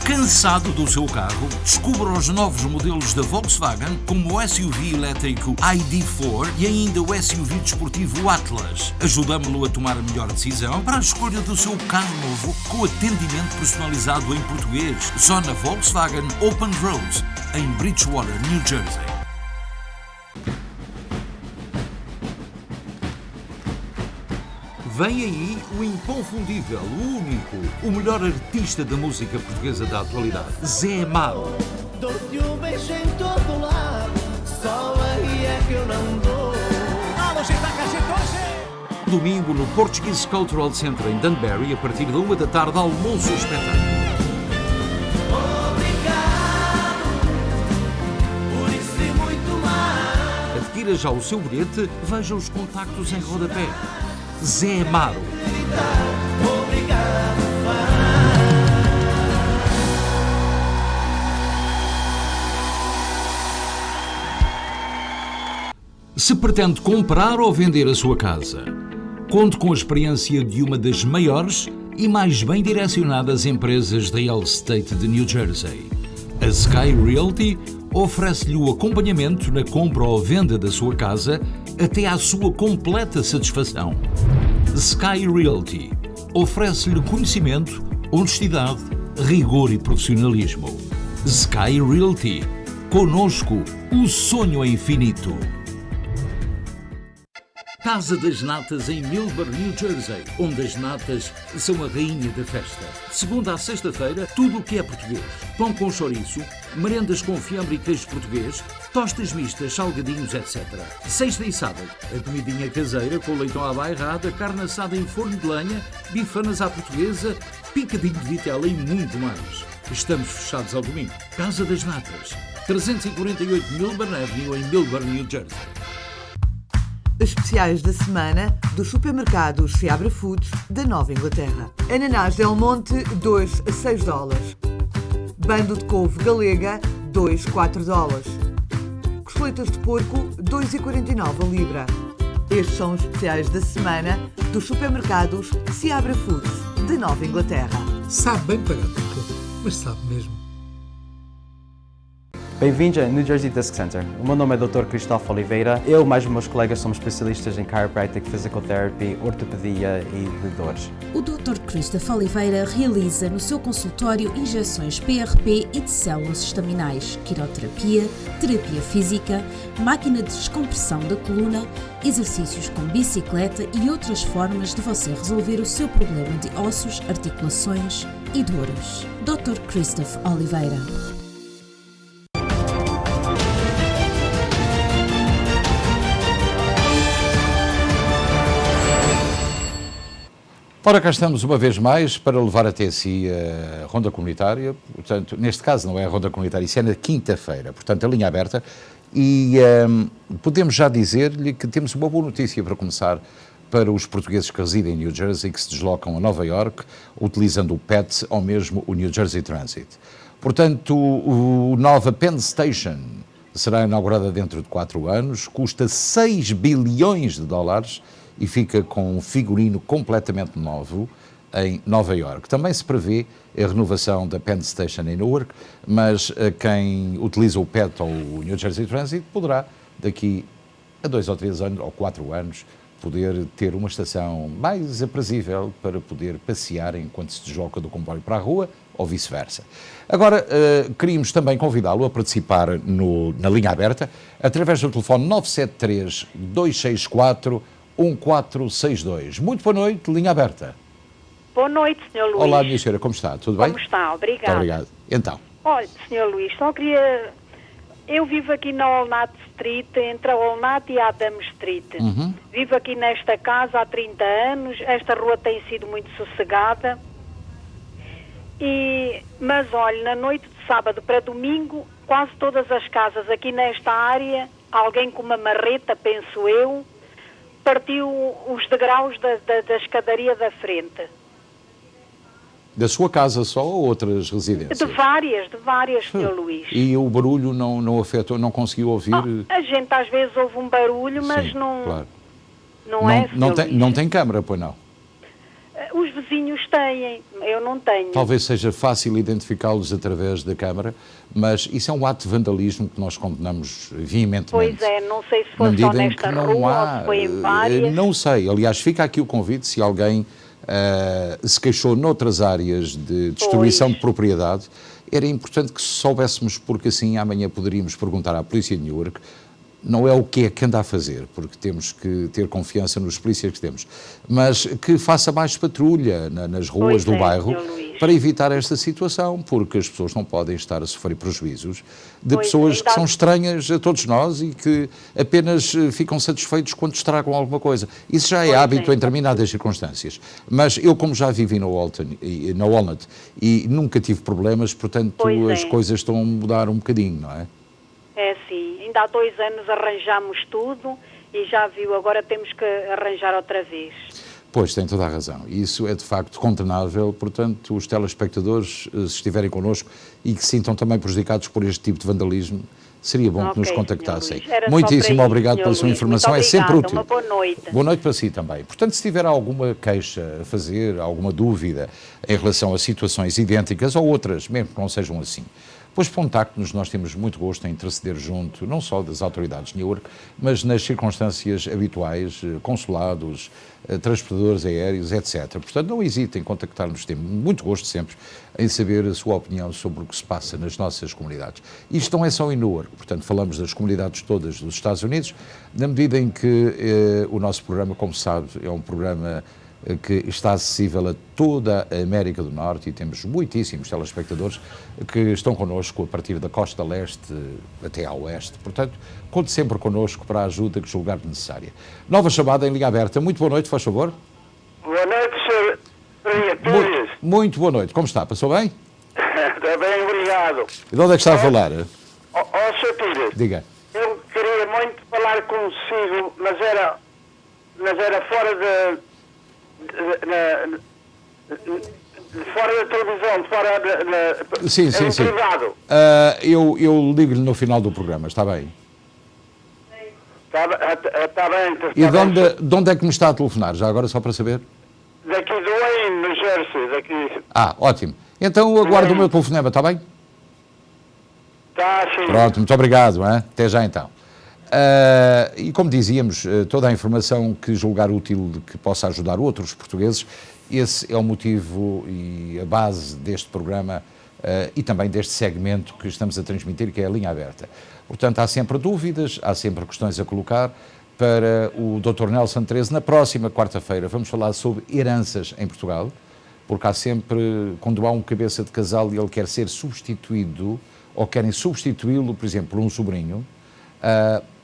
Cansado do seu carro? Descubra os novos modelos da Volkswagen, como o SUV elétrico ID.4 e ainda o SUV desportivo Atlas. Ajudamos-lo a tomar a melhor decisão para a escolha do seu carro novo, com atendimento personalizado em português. Só na Volkswagen Open Road, em Bridgewater, New Jersey. Vem aí o inconfundível, o único, o melhor artista da música portuguesa da atualidade, Zé Amaro. Dou-te um beijo em todo lado, só aí é que eu não dou. Domingo no Portuguese Cultural Center em Danbury, a partir da 1 da tarde, almoço e espetáculo. Obrigado, por isso e muito mais. Adquira já o seu bilhete, veja os contactos em rodapé. Zé Amaro. Se pretende comprar ou vender a sua casa, conte com a experiência de uma das maiores e mais bem direcionadas empresas de real estate de New Jersey. A Sky Realty oferece-lhe o acompanhamento na compra ou venda da sua casa até à sua completa satisfação. Sky Realty oferece-lhe conhecimento, honestidade, rigor e profissionalismo. Sky Realty. Conosco, o sonho é infinito. Casa das Natas em Millburn, New Jersey, onde as natas são a rainha da festa. De segunda à sexta-feira, tudo o que é português. Pão com chouriço, merendas com fiambre e queijo português, tostas mistas, salgadinhos, etc. Sexta e sábado, a comidinha caseira com leitão à bairrada, carne assada em forno de lenha, bifanas à portuguesa, picadinho de vitela e muito mais. Estamos fechados ao domingo. Casa das Natas, 348 Millburn Avenue em Millburn, New Jersey. Especiais da semana dos supermercados Seabra Foods da Nova Inglaterra. Ananás Del Monte, 2 a 6 dólares. Bando de couve galega, 2 a 4 dólares. Costeletas de porco, 2,49 a libra. Estes são os especiais da semana dos supermercados Seabra Foods da Nova Inglaterra. Sabe bem pagar tão pouco, mas sabe mesmo. Bem-vindos a New Jersey Disc Center. O meu nome é Dr. Cristóvão Oliveira. Eu e mais os meus colegas somos especialistas em chiropractic, physical therapy, ortopedia e de dores. O Dr. Cristóvão Oliveira realiza no seu consultório injeções PRP e de células estaminais, quiroterapia, terapia física, máquina de descompressão da coluna, exercícios com bicicleta e outras formas de você resolver o seu problema de ossos, articulações e dores. Dr. Cristóvão Oliveira. Ora, cá estamos uma vez mais para levar até si a Ronda Comunitária. Portanto, neste caso não é a Ronda Comunitária, isso é na quinta-feira. Portanto, a linha aberta. E podemos já dizer-lhe que temos uma boa notícia para começar para os portugueses que residem em New Jersey, que se deslocam a Nova York, utilizando o PET ou mesmo o New Jersey Transit. Portanto, o nova Penn Station será inaugurada dentro de 4 anos, custa 6 bilhões de dólares e fica com um figurino completamente novo em Nova York. Também se prevê a renovação da Penn Station em Newark, mas quem utiliza o PET ou o New Jersey Transit poderá, daqui a 2 ou 3 anos, ou 4 anos, poder ter uma estação mais aprazível para poder passear enquanto se desloca do comboio para a rua, ou vice-versa. Agora, queríamos também convidá-lo a participar na linha aberta, através do telefone 973-264-1462. Muito boa noite, linha aberta. Boa noite, Sr. Luís. Olá, minha senhora, como está? Tudo bem? Como está? Obrigada. Muito obrigado. Então. Olha, Sr. Luís, só queria... Eu vivo aqui na Walnut Street, entre a Walnut e a Adam Street. Vivo aqui nesta casa há 30 anos, esta rua tem sido muito sossegada. Mas, olha, na noite de sábado para domingo, quase todas as casas aqui nesta área, alguém com uma marreta, penso eu, partiu os degraus da escadaria da frente. Da sua casa só ou outras residências? De várias, Sr. Luís. E o barulho não afetou, não conseguiu ouvir? A gente às vezes ouve um barulho, mas sim, não... Claro. Não é, Sr. Luís? Não tem câmara, pois não? Os vizinhos têm, eu não tenho. Talvez seja fácil identificá-los através da câmara, mas isso é um ato de vandalismo que nós condenamos veementemente. Pois é, não sei se foi só nesta rua ou se foi em várias. Não sei, aliás, fica aqui o convite, se alguém se queixou noutras áreas de destruição de propriedade, era importante que soubéssemos, porque assim amanhã poderíamos perguntar à polícia de Newark. Não é o que é que anda a fazer, porque temos que ter confiança nos polícias que temos, mas que faça mais patrulha nas ruas do bairro para evitar esta situação, porque as pessoas não podem estar a sofrer prejuízos de pessoas que são estranhas a todos nós e que apenas ficam satisfeitos quando estragam alguma coisa. Isso já é hábito em determinadas circunstâncias. Mas eu, como já vivi na Walnut e nunca tive problemas, portanto as coisas estão a mudar um bocadinho, não é? É sim, ainda há 2 anos arranjámos tudo e já viu, agora temos que arranjar outra vez. Pois, tem toda a razão. Isso é de facto condenável, portanto, os telespectadores, se estiverem connosco e que se sintam também prejudicados por este tipo de vandalismo, seria bom que nos contactassem. Muitíssimo obrigado pela sua informação, é sempre útil. Uma boa noite. Boa noite para si também. Portanto, se tiver alguma queixa a fazer, alguma dúvida em relação a situações idênticas ou outras, mesmo que não sejam assim, pois contacte-nos, nós temos muito gosto em interceder junto, não só das autoridades de Newark, mas nas circunstâncias habituais, consulados, transportadores aéreos, etc. Portanto, não hesitem em contactar-nos, temos muito gosto sempre em saber a sua opinião sobre o que se passa nas nossas comunidades. Isto não é só em Newark, portanto, falamos das comunidades todas dos Estados Unidos, na medida em que o nosso programa, como sabe, é um programa que está acessível a toda a América do Norte e temos muitíssimos telespectadores que estão connosco a partir da costa leste até ao oeste. Portanto, conte sempre connosco para a ajuda que julgar necessária. Nova chamada em linha aberta. Muito boa noite, faz favor. Boa noite, Sr. Pires. Muito boa noite. Como está? Passou bem? Está bem, obrigado. E de onde é que está a falar? Sr. Pires. Diga. Eu queria muito falar consigo, mas era mas era fora fora da televisão, fora sim, sim, sim. privado. Eu ligo-lhe no final do programa, está bem? Está bem. E de onde é que me está a telefonar? Já agora, só para saber? Daqui do Wayne, no Jersey, daqui. Ótimo. Então aguardo o meu telefonema, está bem? Está, sim. Pronto, muito obrigado. Até já então. E como dizíamos, toda a informação que julgar útil de que possa ajudar outros portugueses, esse é o motivo e a base deste programa e também deste segmento que estamos a transmitir, que é a Linha Aberta. Portanto, há sempre dúvidas, há sempre questões a colocar para o Dr. Nelson 13. Na próxima quarta-feira vamos falar sobre heranças em Portugal, porque há sempre, quando há um cabeça de casal e ele quer ser substituído, ou querem substituí-lo, por exemplo, por um sobrinho,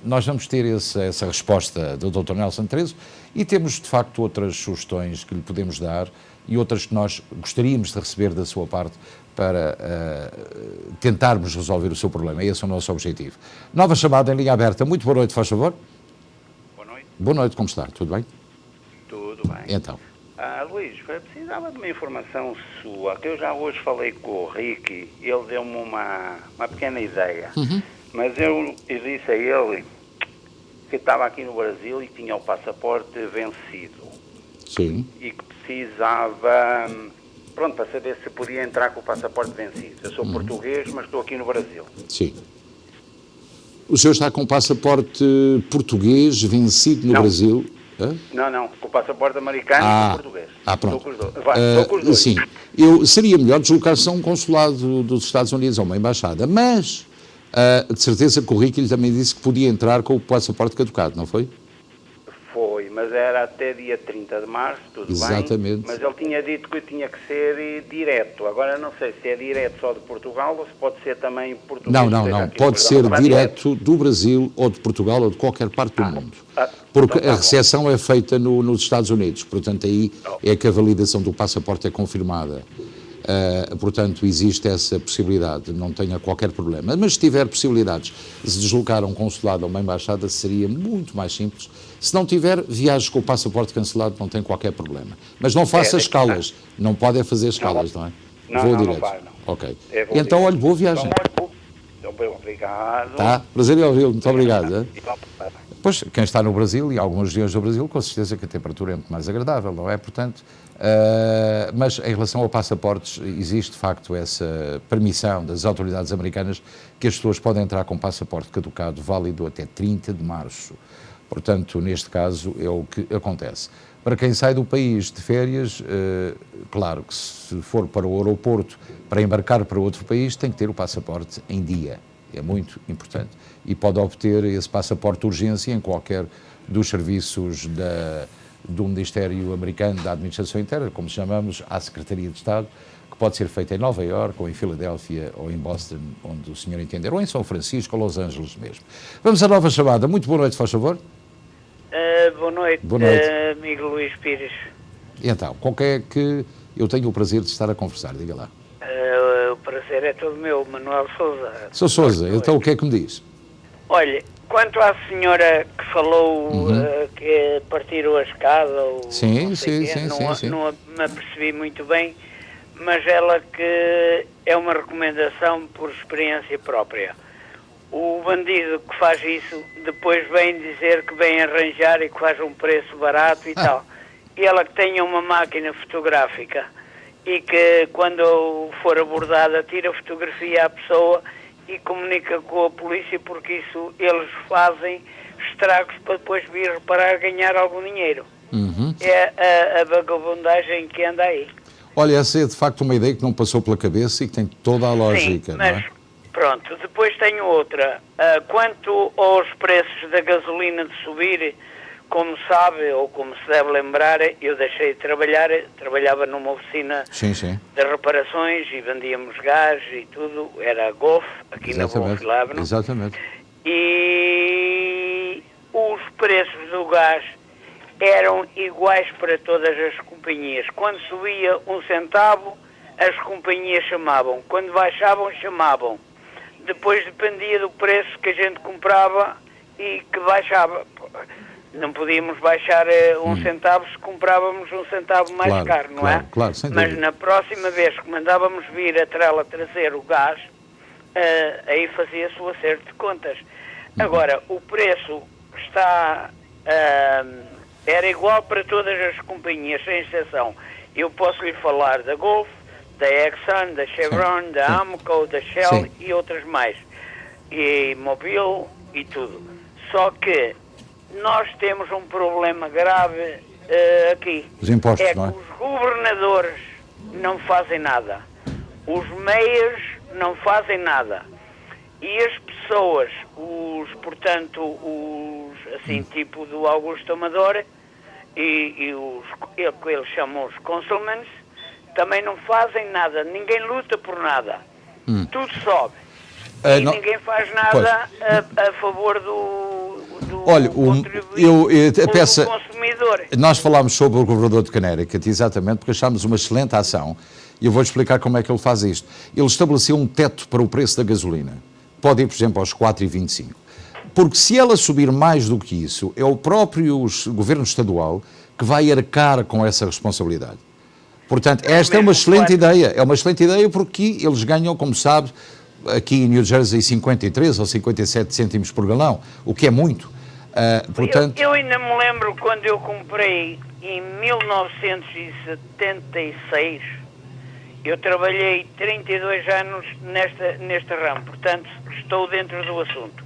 nós vamos ter essa resposta do Dr. Nelson 13 e temos, de facto, outras sugestões que lhe podemos dar e outras que nós gostaríamos de receber da sua parte para tentarmos resolver o seu problema. Esse é o nosso objetivo. Nova chamada em linha aberta. Muito boa noite, faz favor. Boa noite. Boa noite, como está? Tudo bem? Tudo bem. Então. Luís, eu precisava de uma informação sua, que eu já hoje falei com o Ricky, ele deu-me uma pequena ideia, mas eu disse a ele que estava aqui no Brasil e tinha o passaporte vencido. Sim. E que precisava, para saber se podia entrar com o passaporte vencido. Eu sou português, mas estou aqui no Brasil. Sim. O senhor está com o passaporte português vencido no Brasil? Não, com o passaporte americano e com o português. Pronto. Estou com os dois. Estou com os dois. Sim, seria melhor deslocar-se a um consulado dos Estados Unidos, a uma embaixada, mas de certeza que o Ricky também disse que podia entrar com o passaporte caducado, não foi? Foi, mas era até dia 30 de março, tudo Exatamente. bem. Mas ele tinha dito que tinha que ser direto. Agora não sei se é direto só de Portugal ou se pode ser também português. Não. Pode ser direto do Brasil ou de Portugal ou de qualquer parte do mundo. Porque a recepção é feita nos Estados Unidos. Portanto, aí é que a validação do passaporte é confirmada. Portanto, existe essa possibilidade, não tenha qualquer problema. Mas se tiver possibilidades de se deslocar a um consulado ou uma embaixada, seria muito mais simples. Se não tiver, viaje com o passaporte cancelado, não tem qualquer problema. Mas não faça escalas, não pode fazer escalas, não é? Vou direto. Não vai, não. Ok. Então, olha, boa viagem. Obrigado. Tá, prazer em ouvi-lo, muito obrigado. Pois, quem está no Brasil e algumas regiões do Brasil, com certeza que a temperatura é muito mais agradável, não é? Portanto, mas em relação ao passaportes, existe de facto essa permissão das autoridades americanas que as pessoas podem entrar com passaporte caducado válido até 30 de março. Portanto, neste caso, é o que acontece. Para quem sai do país de férias, claro que se for para o aeroporto para embarcar para outro país, tem que ter o passaporte em dia. É muito importante. E pode obter esse passaporte de urgência em qualquer dos serviços do Ministério Americano da Administração Interna, como chamamos, à Secretaria de Estado, que pode ser feita em Nova Iorque, ou em Filadélfia, ou em Boston, onde o senhor entender, ou em São Francisco, ou Los Angeles mesmo. Vamos à nova chamada. Muito boa noite, faz favor. Boa noite, amigo Luís Pires. E então, qual é que eu tenho o prazer de estar a conversar? Diga lá. O prazer é todo meu, Manuel Sousa. Sou Sousa, então o que é que me diz? Olha, quanto à senhora que falou que partiram a escada, não me apercebi muito bem, mas ela que é uma recomendação por experiência própria. O bandido que faz isso depois vem dizer que vem arranjar e que faz um preço barato e tal. E ela que tenha uma máquina fotográfica e que quando for abordada tira fotografia à pessoa e comunica com a polícia, porque isso eles fazem estragos para depois vir reparar ganhar algum dinheiro. É a vagabundagem que anda aí. Olha, essa é de facto uma ideia que não passou pela cabeça e que tem toda a lógica, mas, não é? Pronto, depois tenho outra. Quanto aos preços da gasolina de subir, como sabe, ou como se deve lembrar, eu deixei de trabalhar, trabalhava numa oficina de reparações e vendíamos gás e tudo, era a Golf, aqui na Golf Labno. Exatamente. E os preços do gás eram iguais para todas as companhias. Quando subia 1 centavo, as companhias chamavam. Quando baixavam, chamavam. Depois dependia do preço que a gente comprava e que baixava. Não podíamos baixar um centavo se comprávamos um centavo mais caro, não é? Claro, sem Mas dúvida. na próxima vez que mandávamos vir a trela trazer o gás, aí fazia-se o acerto de contas. Agora, o preço está... era igual para todas as companhias, sem exceção. Eu posso lhe falar da Gulf, da Exxon, da Chevron, da Amoco, da Shell e outras mais. E Mobil e tudo. Só que nós temos um problema grave aqui. Os impostos, que não é? os governadores não fazem nada. Os mayors não fazem nada. E as pessoas, assim, tipo do Augusto Amador e que eles chamam os consulmans, também não fazem nada. Ninguém luta por nada. Tudo sobe. E ninguém faz nada a favor do Olha, a peça, consumidor. nós falámos sobre o governador de Connecticut, exatamente, porque achámos uma excelente ação, e eu vou explicar como é que ele faz isto. Ele estabeleceu um teto para o preço da gasolina. Pode ir, por exemplo, aos 4,25. Porque se ela subir mais do que isso, é o próprio governo estadual que vai arcar com essa responsabilidade. Portanto, esta é uma excelente ideia. É uma excelente ideia porque eles ganham, como sabe, aqui em New Jersey 53 ou 57 cêntimos por galão, o que é muito. Portanto... eu ainda me lembro quando eu comprei em 1976, eu trabalhei 32 anos neste ramo, portanto estou dentro do assunto.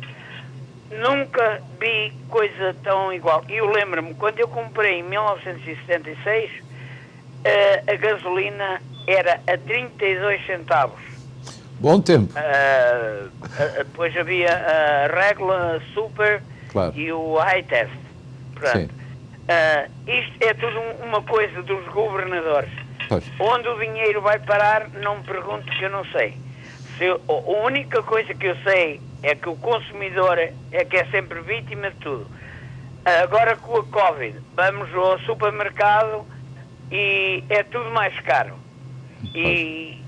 Nunca vi coisa tão igual. E eu lembro-me, quando eu comprei em 1976, a gasolina era a 32 centavos. Bom tempo. Depois havia a Regula Super e o High Test. Portanto, isto é tudo uma coisa dos governadores. Pois. Onde o dinheiro vai parar, não me pergunto, que eu não sei. A única coisa que eu sei é que o consumidor é que é sempre vítima de tudo. Agora com a Covid, vamos ao supermercado e é tudo mais caro. E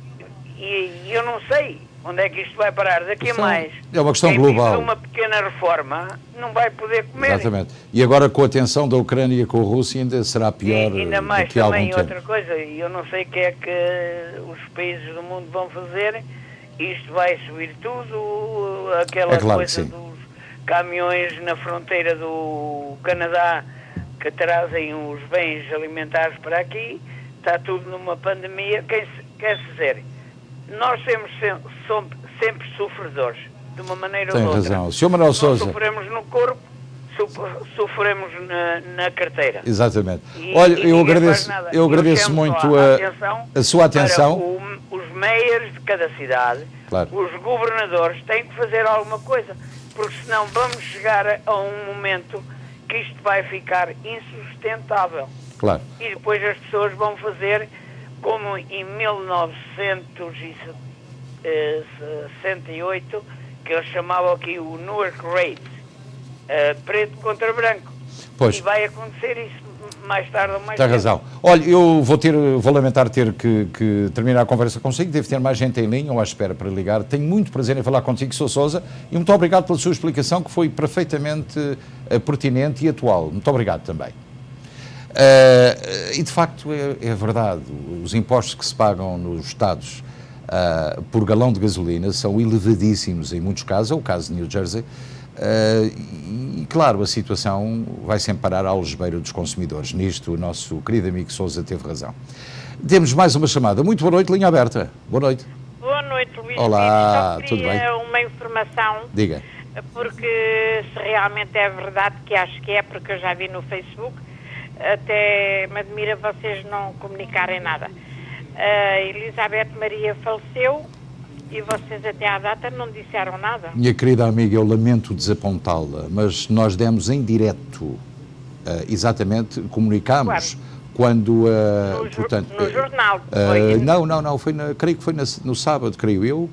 eu não sei onde é que isto vai parar. Daqui a mais, é uma questão quem global. fizer uma pequena reforma não vai poder comer. Exatamente. E agora com a tensão da Ucrânia com a Rússia ainda será pior ainda mais do que há algum também tempo. outra coisa, e eu não sei o que é que os países do mundo vão fazer. Isto vai subir tudo, aquela claro coisa dos caminhões na fronteira do Canadá que trazem os bens alimentares para aqui, está tudo numa pandemia. Quer dizer, nós somos sempre sofredores, de uma maneira ou de outra. Tem razão. Sr. Manuel Sousa. Sofremos no corpo, sofremos na carteira. Exatamente. Olha, eu agradeço muito a sua atenção. Os mayors de cada cidade, os governadores têm que fazer alguma coisa, porque senão vamos chegar a um momento que isto vai ficar insustentável. Claro. E depois as pessoas vão fazer como em 1968, que eles chamavam aqui o Newark Rate, preto contra branco. Pois. E vai acontecer isso mais tarde ou mais Tem cedo. razão. Olha, eu vou lamentar ter que terminar a conversa consigo, devo ter mais gente em linha ou à espera para ligar. Tenho muito prazer em falar contigo, Sr. Sousa, e muito obrigado pela sua explicação, que foi perfeitamente pertinente e atual. Muito obrigado também. E de facto é verdade, os impostos que se pagam nos Estados por galão de gasolina são elevadíssimos em muitos casos, é o caso de New Jersey, e claro, a situação vai sempre parar ao algebeiro dos consumidores. Nisto o nosso querido amigo Sousa teve razão. Temos mais uma chamada. Muito boa noite, linha aberta. Boa noite. Boa noite, Luís. Olá, Só tudo bem? queria uma informação. Diga. Porque se realmente é verdade, que acho que é, porque eu já vi no Facebook, até me admira vocês não comunicarem nada. Elizabeth Maria faleceu e vocês até à data não disseram nada. Minha querida amiga, eu lamento desapontá-la, mas nós demos em direto, exatamente, comunicámos quando... no jornal. Não, creio que foi no sábado, creio eu,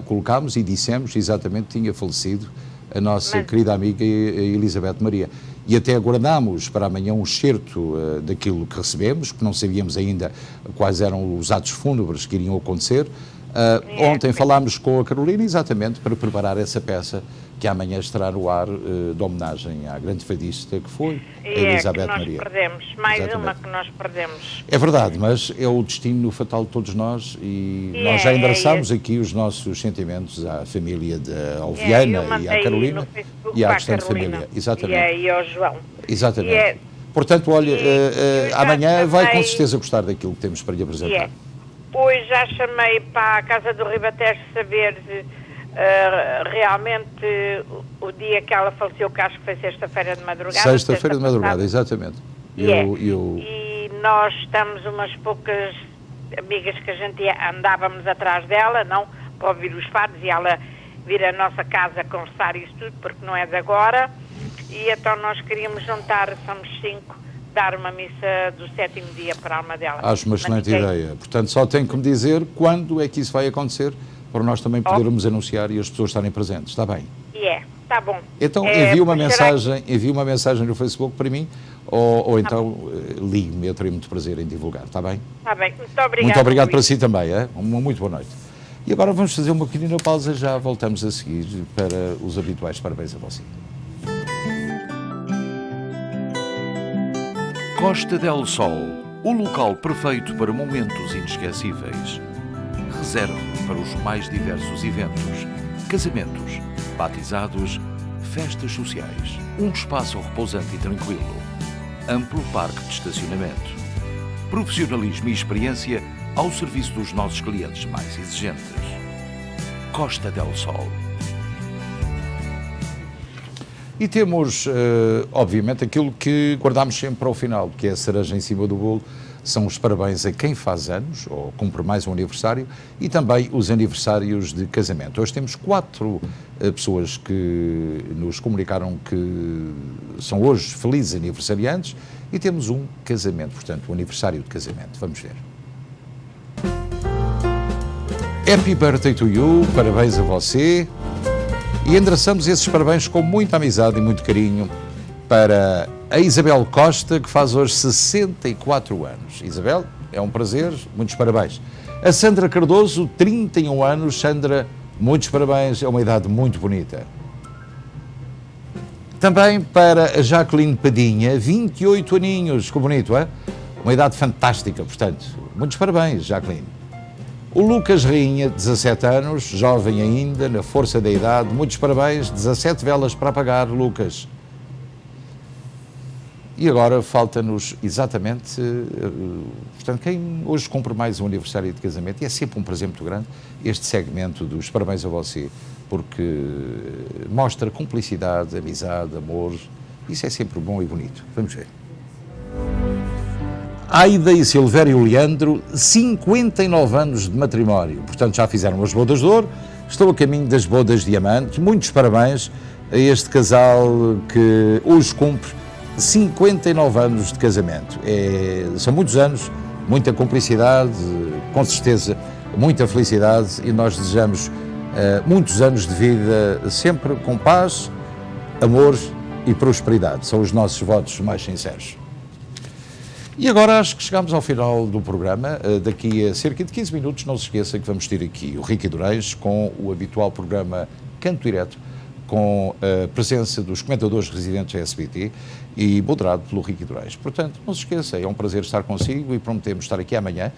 colocámos e dissemos exatamente que tinha falecido a nossa querida amiga Elizabeth Maria. E até aguardámos para amanhã um excerto daquilo que recebemos, porque não sabíamos ainda quais eram os atos fúnebres que iriam acontecer. Ontem falámos com a Carolina exatamente para preparar essa peça que amanhã estará no ar de homenagem à grande fadista que foi a E Elizabeth é que nós Maria. perdemos, mais Exatamente. uma que nós perdemos. É verdade, mas é o destino fatal de todos nós e nós já endereçámos aqui os nossos sentimentos à família de Alviana e à Carolina e à restante família. Exatamente. E ao João. Exatamente. Portanto, olha, amanhã vai com certeza gostar daquilo que temos para lhe apresentar. Hoje já chamei para a Casa do Ribatejo saber realmente o dia que ela faleceu, que acho que foi sexta-feira de madrugada. Sexta-feira de madrugada, exatamente. E nós estamos umas poucas amigas que a gente andávamos atrás dela, não, para ouvir os fados e ela vir à nossa casa conversar isso tudo, porque não é de agora. E então nós queríamos juntar, somos 5, dar uma missa do 7º dia para a alma dela. Acho uma excelente ideia. Portanto, só tem que me dizer quando é que isso vai acontecer, para nós também podermos anunciar e as pessoas estarem presentes. Está bem? Está bom. Então envie uma mensagem no Facebook para mim ou então ligue-me, eu terei muito prazer em divulgar. Está bem? Está bem. Muito obrigado. Muito obrigado para si também. Uma muito boa noite. E agora vamos fazer uma pequenina pausa, já voltamos a seguir para os habituais parabéns a você. Costa del Sol, o local perfeito para momentos inesquecíveis. Reserve para os mais diversos eventos, casamentos, batizados, festas sociais. Um espaço repousante e tranquilo. Amplo parque de estacionamento. Profissionalismo e experiência ao serviço dos nossos clientes mais exigentes. Costa del Sol. E temos, obviamente, aquilo que guardamos sempre para o final, que é a cereja em cima do bolo, são os parabéns a quem faz anos, ou cumpre mais um aniversário, e também os aniversários de casamento. Hoje temos 4 pessoas que nos comunicaram que são hoje felizes aniversariantes, e temos um casamento, portanto, um aniversário de casamento. Vamos ver. Happy birthday to you, parabéns a você. E endereçamos esses parabéns com muita amizade e muito carinho para a Isabel Costa, que faz hoje 64 anos. Isabel, é um prazer, muitos parabéns. A Sandra Cardoso, 31 anos. Sandra, muitos parabéns, é uma idade muito bonita. Também para a Jacqueline Padinha, 28 aninhos, que bonito, é? Uma idade fantástica, portanto, muitos parabéns, Jacqueline. O Lucas Rainha, 17 anos, jovem ainda, na força da idade, muitos parabéns, 17 velas para apagar, Lucas. E agora falta-nos exatamente, portanto, quem hoje cumpre mais um aniversário de casamento, e é sempre um prazer muito grande, este segmento dos parabéns a você, porque mostra cumplicidade, amizade, amor, isso é sempre bom e bonito. Vamos ver. Aida e Silvério Leandro, 59 anos de matrimónio, portanto já fizeram as bodas de ouro, estão a caminho das bodas de diamante. Muitos parabéns a este casal que hoje cumpre 59 anos de casamento. São muitos anos, muita cumplicidade, com certeza muita felicidade, e nós desejamos muitos anos de vida sempre com paz, amor e prosperidade. São os nossos votos mais sinceros. E agora acho que chegamos ao final do programa. Daqui a cerca de 15 minutos, não se esqueça que vamos ter aqui o Ricky Durães com o habitual programa Canto Direto, com a presença dos comentadores residentes da SBT e moderado pelo Ricky Durães. Portanto, não se esqueça, é um prazer estar consigo e prometemos estar aqui amanhã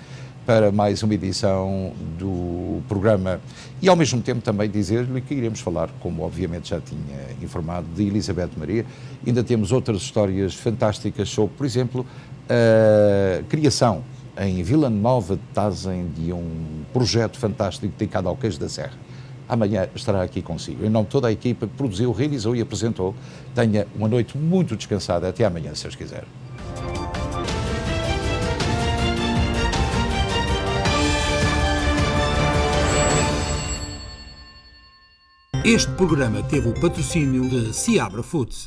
para mais uma edição do programa e ao mesmo tempo também dizer-lhe que iremos falar, como obviamente já tinha informado, de Elizabeth Maria. Ainda temos outras histórias fantásticas sobre, por exemplo, a criação em Vila Nova de Tazem de um projeto fantástico dedicado ao queijo da Serra. Amanhã estará aqui consigo. Em nome de toda a equipa que produziu, realizou e apresentou, tenha uma noite muito descansada. Até amanhã, se Deus quiser. Este programa teve o patrocínio de Seabra Foods.